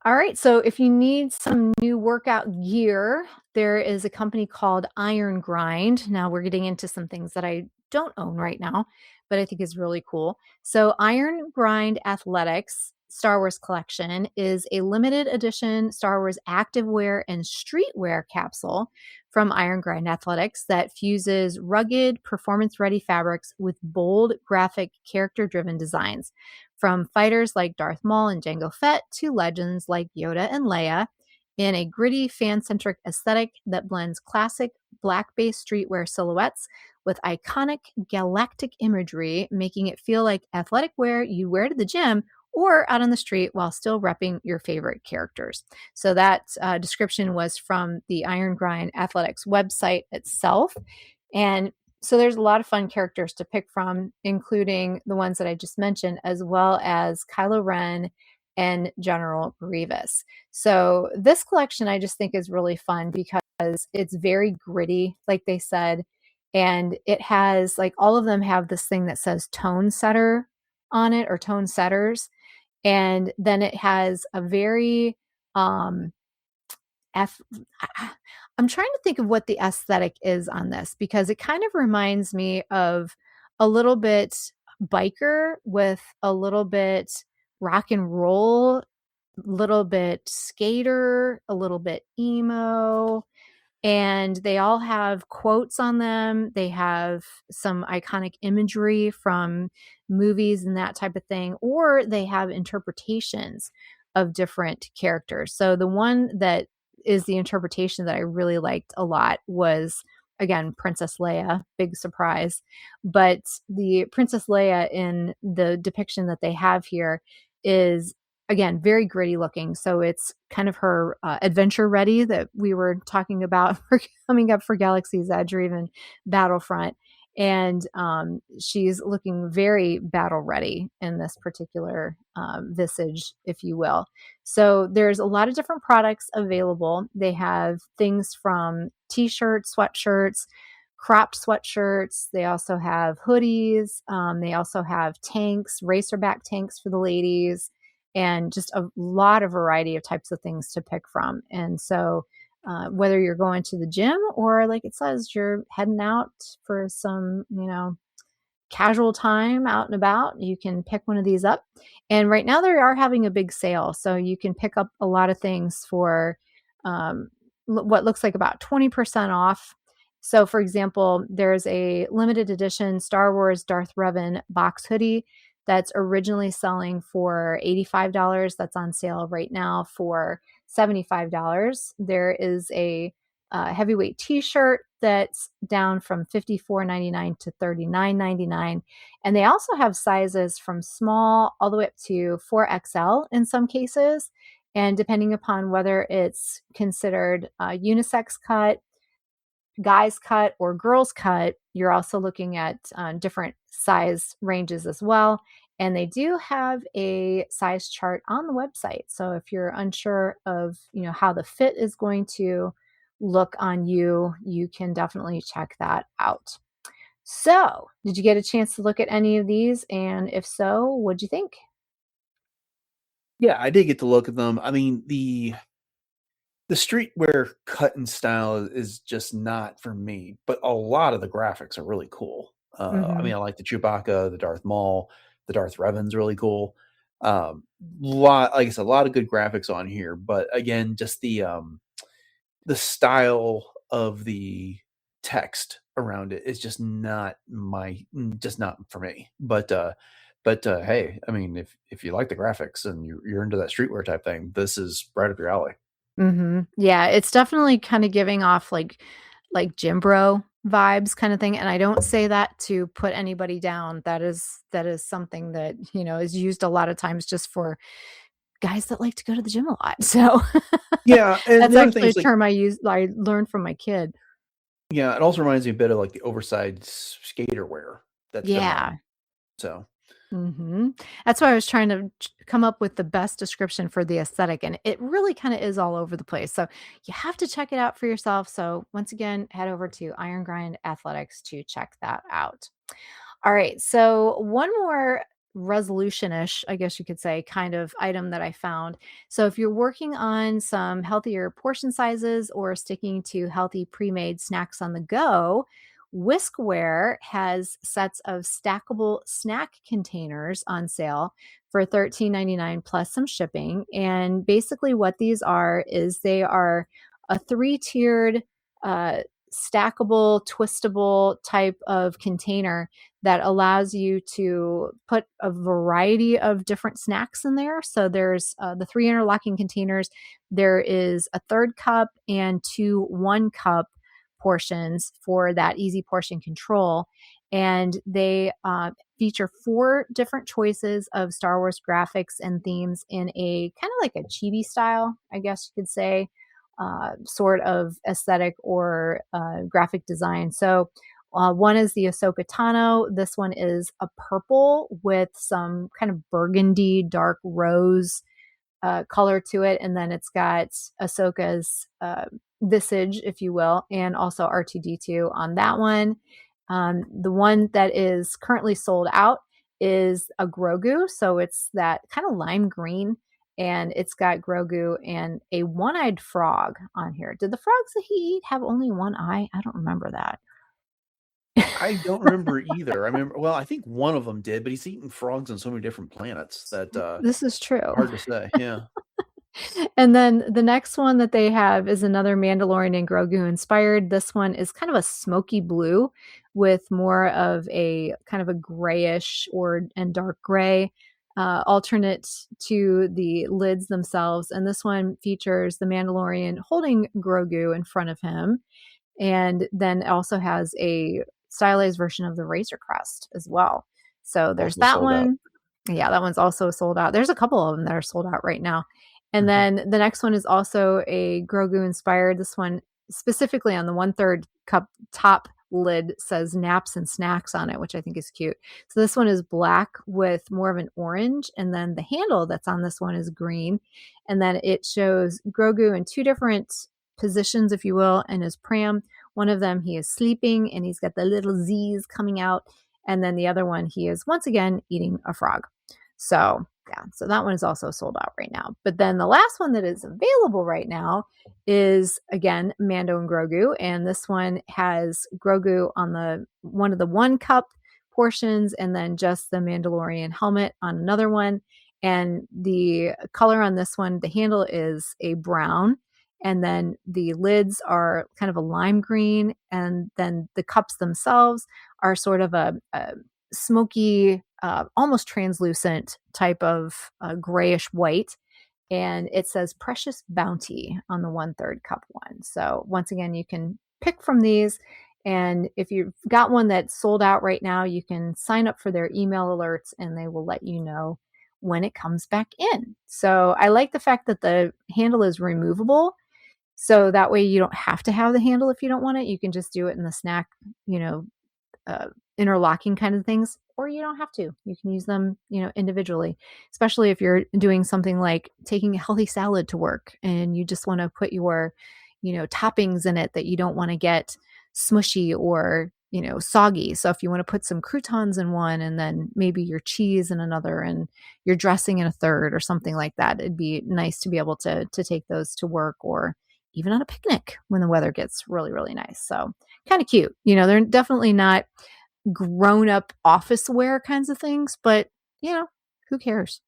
All right. So if you need some new workout gear, there is a company called Iron Grind. Now we're getting into some things that I don't own right now, but I think is really cool. So Iron Grind Athletics Star Wars collection is a limited edition Star Wars activewear and streetwear capsule from Iron Grind Athletics that fuses rugged, performance-ready fabrics with bold, graphic, character-driven designs. From fighters like Darth Maul and Jango Fett to legends like Yoda and Leia, in a gritty, fan-centric aesthetic that blends classic black-based streetwear silhouettes with iconic galactic imagery, making it feel like athletic wear you wear to the gym or out on the street while still repping your favorite characters. So that description was from the Iron Grind Athletics website itself. And so there's a lot of fun characters to pick from, including the ones that I just mentioned, as well as Kylo Ren and General Grievous. So this collection I just think is really fun because it's very gritty, like they said, and it has like all of them have this thing that says tone setter on it, or tone setters. And then it has a very I'm trying to think of what the aesthetic is on this, because it kind of reminds me of a little bit biker with a little bit rock and roll, little bit skater, a little bit emo, and they all have quotes on them. They have some iconic imagery from movies and that type of thing, or they have interpretations of different characters. So the one that is the interpretation that I really liked a lot was, again, Princess Leia, big surprise. But the Princess Leia in the depiction that they have here is, again, very gritty looking. So it's kind of her adventure ready that we were talking about for coming up for Galaxy's Edge or even Battlefront. And she's looking very battle ready in this particular visage, if you will. So there's a lot of different products available. They have things from t-shirts, sweatshirts, cropped sweatshirts. They also have hoodies. They also have tanks, racerback tanks for the ladies, and just a lot of variety of types of things to pick from. And so whether you're going to the gym or, like it says, you're heading out for some, casual time out and about, you can pick one of these up. And right now they are having a big sale. So you can pick up a lot of things for what looks like about 20% off. So for example, there's a limited edition Star Wars Darth Revan box hoodie that's originally selling for $85. That's on sale right now for $75. There is a heavyweight t-shirt that's down from $54.99 to $39.99. And they also have sizes from small all the way up to 4XL in some cases. And depending upon whether it's considered a unisex cut, guys cut, or girls cut, you're also looking at different size ranges as well. And they do have a size chart on the website. So if you're unsure of, how the fit is going to look on you, you can definitely check that out. So, did you get a chance to look at any of these? And if so, what'd you think? Yeah, I did get to look at them. I mean, the streetwear cut and style is just not for me, but a lot of the graphics are really cool. I Mm-hmm. mean, I like the Chewbacca, the Darth Maul, the Darth Revan's really cool. Like I said, a lot of good graphics on here, but again, just the style of the text around it is just not for me. But hey, I mean, if you like the graphics and you're into that streetwear type thing, this is right up your alley. Yeah, it's definitely kind of giving off like gym bro vibes kind of thing. And I don't say that to put anybody down. That is something that, is used a lot of times just for guys that like to go to the gym a lot. So Yeah, and that's the other thing actually a is, like, term I learned from my kid. yeah, it also reminds me a bit of like the oversized skater wear that's been around. Yeah. So hmm That's why I was trying to come up with the best description for the aesthetic, and it really kind of is all over the place. So you have to check it out for yourself. So once again, head over to Iron Grind Athletics to check that out. All right. So one more resolution-ish, I guess you could say, kind of item that I found. So if you're working on some healthier portion sizes or sticking to healthy pre-made snacks on the go, Whiskware has sets of stackable snack containers on sale for $13.99 plus some shipping. And basically what these are is they are a three-tiered stackable, twistable type of container that allows you to put a variety of different snacks in there. So there's the three interlocking containers. There is a third cup and two 1 cup portions for that easy portion control. And they feature 4 different choices of Star Wars graphics and themes in a kind of like a chibi style, I guess you could say, sort of aesthetic or graphic design. So one is the Ahsoka Tano. This one is a purple with some kind of burgundy, dark rose color to it. And then it's got Ahsoka's visage, if you will, and also R2D2 on that one. The one that is currently sold out is a Grogu. So it's that kind of lime green. And it's got Grogu and a one-eyed frog on here. Did the frogs that he eat have only one eye? I don't remember that. I don't remember either. I remember, well, I think one of them did, but he's eating frogs on so many different planets that This is true. hard to say. Yeah. And then the next one that they have is another Mandalorian and Grogu inspired. This one is kind of a smoky blue with more of a kind of a grayish and dark gray alternate to the lids themselves. And this one features the Mandalorian holding Grogu in front of him. And then it also has a stylized version of the Razor Crest as well. So there's Also that sold out. one. Yeah, that one's also sold out. There's a couple of them that are sold out right now. And Mhm. then the next one is also a Grogu inspired. This one specifically on the 1/3 cup top lid says naps and snacks on it, which I think is cute. So this one is black with more of an orange. And then the handle that's on this one is green. And then it shows Grogu in 2 different positions, if you will, in his pram. One of them, he is sleeping and he's got the little Z's coming out. And then the other one, he is once again eating a frog. So, yeah, so that one is also sold out right now. But then the last one that is available right now is again Mando and Grogu, and this one has Grogu on the one of the 1 cup portions, and then just the Mandalorian helmet on another one. And the color on this one, the handle is a brown, and then the lids are kind of a lime green, and then the cups themselves are sort of a smoky, almost translucent type of grayish white. And it says Precious Bounty on the 1/3 cup one. So once again, you can pick from these. And if you've got one that's sold out right now, you can sign up for their email alerts and they will let you know when it comes back in. So I like the fact that the handle is removable. So that way you don't have to have the handle if you don't want it. You can just do it in the snack, you know, uh, interlocking kind of things, or you don't have to. You can use them, you know, individually, especially if you're doing something like taking a healthy salad to work and you just want to put your, you know, toppings in it that you don't want to get smushy or, you know, soggy. So if you want to put some croutons in one and then maybe your cheese in another and your dressing in a third or something like that, it'd be nice to be able to take those to work or even on a picnic when the weather gets really, really nice. So kind of cute. You know, they're definitely not grown up office wear kinds of things, but you know, who cares?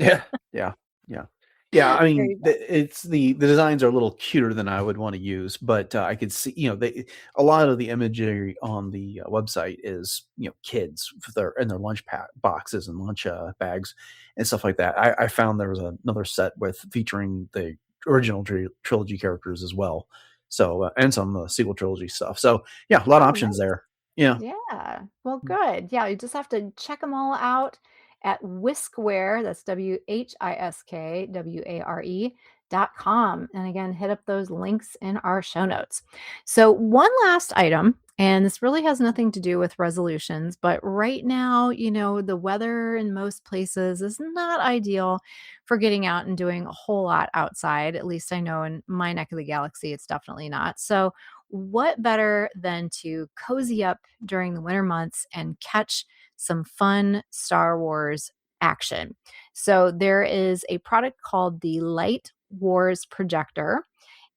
Yeah, yeah, yeah. Yeah, I There mean, you go. it's the designs are a little cuter than I would wanna use, but, I could see, they a lot of the imagery on the, website is, kids with their lunch boxes and lunch, bags and stuff like that. I found there was another set with featuring the original trilogy characters as well, so, and some, sequel trilogy stuff. So, yeah, a lot of Oh, options nice. there. Yeah. Yeah. Well, good. Yeah, you just have to check them all out at Whiskware. That's WHISKWARE.com. And again, hit up those links in our show notes. So, one last item, and this really has nothing to do with resolutions, but right now, you know, the weather in most places is not ideal for getting out and doing a whole lot outside. At least I know in my neck of the galaxy, it's definitely not. So, what better than to cozy up during the winter months and catch some fun Star Wars action? So, there is a product called the Light Wars Projector.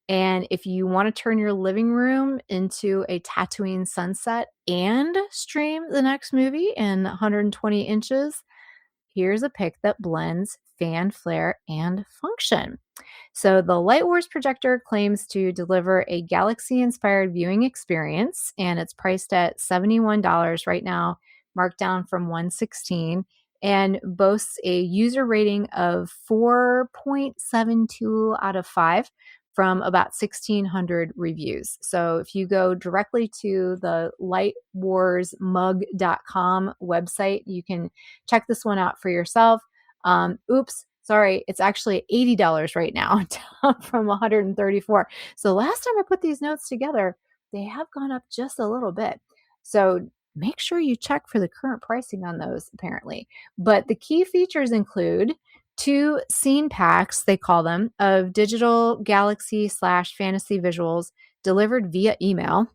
And if you want to turn your living room into a Tatooine sunset and stream the next movie in 120 inches, here's a pick that blends fan flare and function. So, the Light Wars projector claims to deliver a galaxy inspired viewing experience, and it's priced at $71 right now, marked down from $116, and boasts a user rating of 4.72 out of 5 from about 1,600 reviews. So, if you go directly to the lightwarsmug.com website, you can check this one out for yourself. Oops, sorry, it's actually $80 right now, down from 134. So last time I put these notes together, they have gone up just a little bit. So make sure you check for the current pricing on those, apparently. But the key features include 2 scene packs, they call them, of digital galaxy / fantasy visuals delivered via email.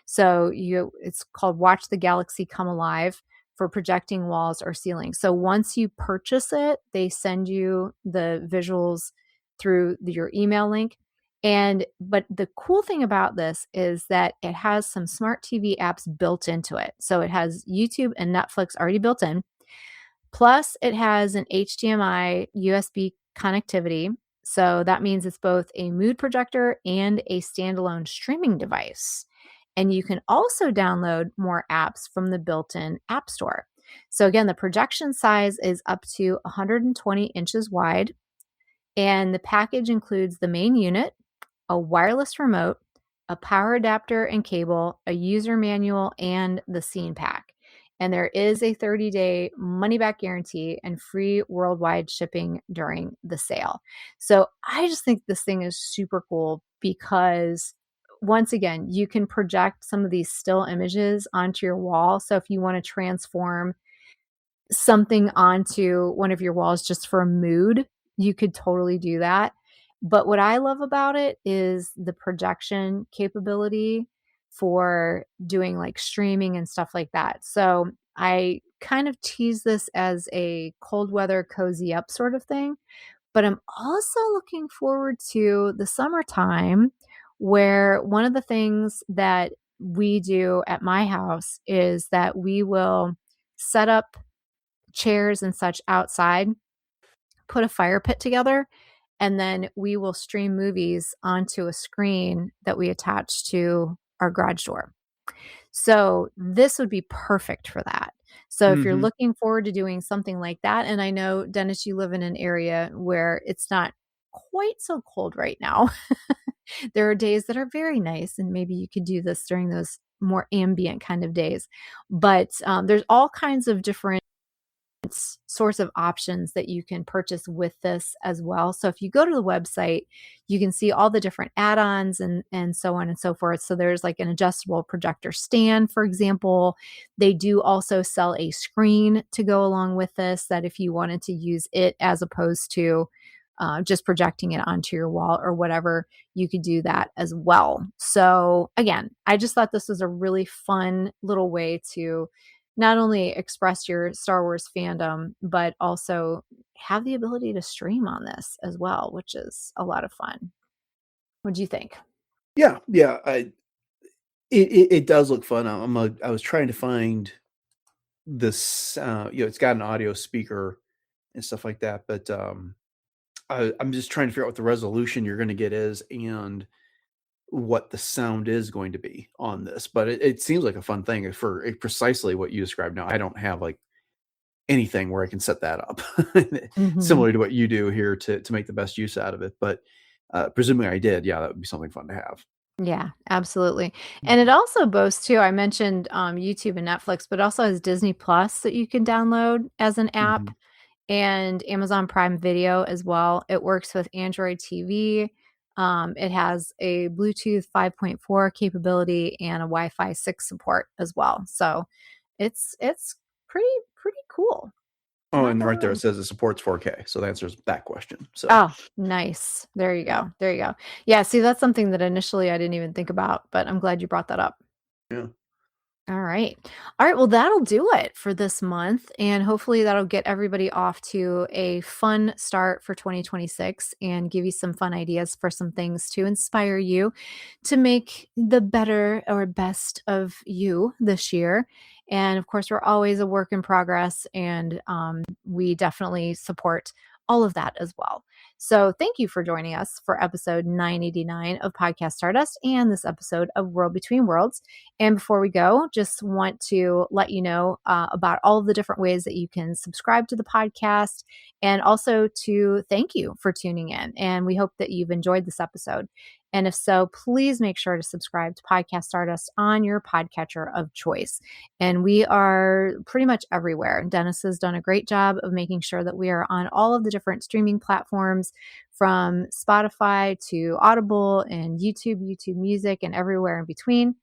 So it's called Watch the Galaxy Come Alive for projecting walls or ceilings. So once you purchase it, they send you the visuals through your email link. But the cool thing about this is that it has some smart TV apps built into it. So it has YouTube and Netflix already built in. Plus, it has an HDMI USB connectivity. So that means it's both a mood projector and a standalone streaming device. And you can also download more apps from the built in App Store. So, again, the projection size is up to 120 inches wide. And the package includes the main unit, a wireless remote, a power adapter and cable, a user manual, and the scene pack. And there is a 30-day money-back guarantee and free worldwide shipping during the sale. So I just think this thing is super cool because, once again, you can project some of these still images onto your wall. So if you want to transform something onto one of your walls just for a mood, you could totally do that. But what I love about it is the projection capability for doing like streaming and stuff like that. So I kind of tease this as a cold weather cozy up sort of thing. But I'm also looking forward to the summertime, where one of the things that we do at my house is that we will set up chairs and such outside, put a fire pit together, and then we will stream movies onto a screen that we attach to our garage door. So this would be perfect for that. So if you're Mhm. looking forward to doing something like that, and I know, Dennis, you live in an area where it's not quite so cold right now. There are days that are very nice, and maybe you could do this during those more ambient kind of days. But there's all kinds of different sorts of options that you can purchase with this as well. So if you go to the website, you can see all the different add-ons and so on and so forth. So there's like an adjustable projector stand, for example. They do also sell a screen to go along with this, that if you wanted to use it as opposed to just projecting it onto your wall or whatever, you could do that as well. So again, I just thought this was a really fun little way to not only express your Star Wars fandom, but also have the ability to stream on this as well, which is a lot of fun. What do you think? Yeah, yeah. It does look fun. I was trying to find this. It's got an audio speaker and stuff like that, but I'm just trying to figure out what the resolution you're going to get is and what the sound is going to be on this. But it seems like a fun thing for precisely what you described. Now, I don't have like anything where I can set that up, Mhm. similar to what you do here to make the best use out of it. But presuming I did, yeah, that would be something fun to have. Yeah, absolutely. And it also boasts too, I mentioned YouTube and Netflix, but it also has Disney Plus that you can download as an app, Mhm. and Amazon Prime Video as well. It works with Android TV. It has a Bluetooth 5.4 capability and a Wi-Fi 6 support as well. So it's pretty cool. Oh, Not and gonna right there it lie. says it supports 4K, so that answers that question. So Oh, nice. There you yeah, go. There you go. Yeah, see, that's something that initially I didn't even think about, but I'm glad you brought that up. yeah. All right. All right. Well, that'll do it for this month. And hopefully that'll get everybody off to a fun start for 2026 and give you some fun ideas for some things to inspire you to make the better or best of you this year. And of course, we're always a work in progress, and we definitely support all of that as well. So, thank you for joining us for episode 989 of Podcast Stardust and this episode of World Between Worlds. And before we go, just want to let you know about all of the different ways that you can subscribe to the podcast, and also to thank you for tuning in. And we hope that you've enjoyed this episode. And if so, please make sure to subscribe to Podcast Stardust on your podcatcher of choice. And we are pretty much everywhere. Dennis has done a great job of making sure that we are on all of the different streaming platforms, from Spotify to Audible and YouTube Music, and everywhere in between.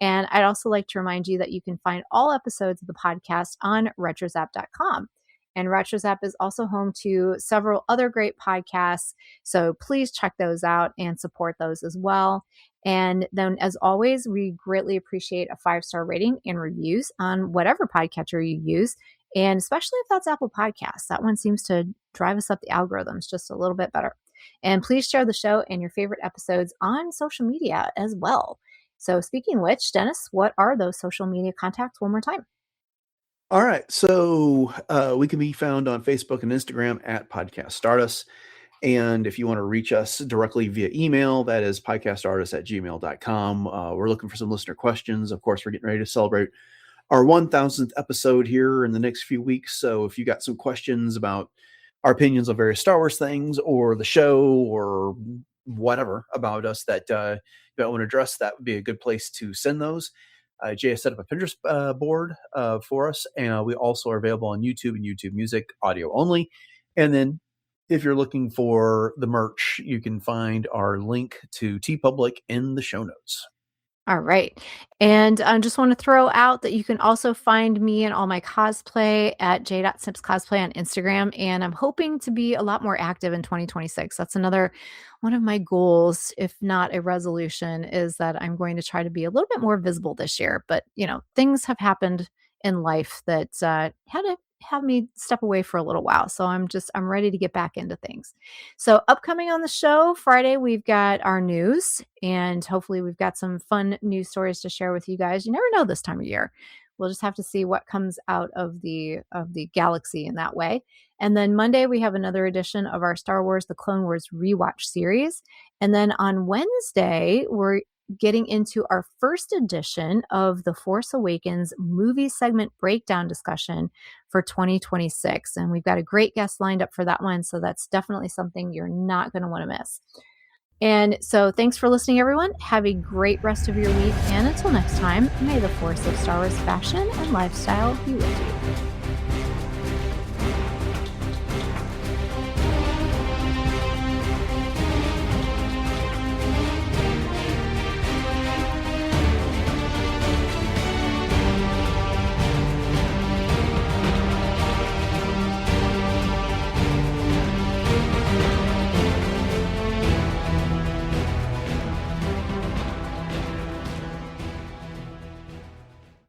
And I'd also like to remind you that you can find all episodes of the podcast on retrozap.com. And RetroZap is also home to several other great podcasts. So please check those out and support those as well. And then, as always, we greatly appreciate a 5-star rating and reviews on whatever podcatcher you use. And especially if that's Apple Podcasts, that one seems to drive us up the algorithms just a little bit better. And please share the show and your favorite episodes on social media as well. So, speaking of which, Dennis, what are those social media contacts one more time? All right. So we can be found on Facebook and Instagram at Podcast Stardust. And if you want to reach us directly via email, that is podcastartist@gmail.com. We're looking for some listener questions. Of course, we're getting ready to celebrate our 1000th episode here in the next few weeks. So if you got some questions about our opinions on various Star Wars things or the show or whatever about us that you might want to address, that would be a good place to send those. Jay has set up a Pinterest board for us, and we also are available on YouTube and YouTube Music, audio only. And then if you're looking for the merch, you can find our link to TeePublic in the show notes. All right. And I just want to throw out that you can also find me and all my cosplay at j.sips cosplay on Instagram. And I'm hoping to be a lot more active in 2026. That's another one of my goals, if not a resolution, is that I'm going to try to be a little bit more visible this year. But, things have happened in life that had to have me step away for a little while. So I'm ready to get back into things. So, upcoming on the show Friday, we've got our news, and hopefully, we've got some fun news stories to share with you guys. You never know this time of year. We'll just have to see what comes out of the galaxy in that way. And then Monday, we have another edition of our Star Wars: The Clone Wars rewatch series. And then on Wednesday, we're getting into our first edition of the Force Awakens movie segment breakdown discussion for 2026. And we've got a great guest lined up for that one. So that's definitely something you're not going to want to miss. And so thanks for listening, everyone. Have a great rest of your week. And until next time, may the force of Star Wars fashion and lifestyle be with you.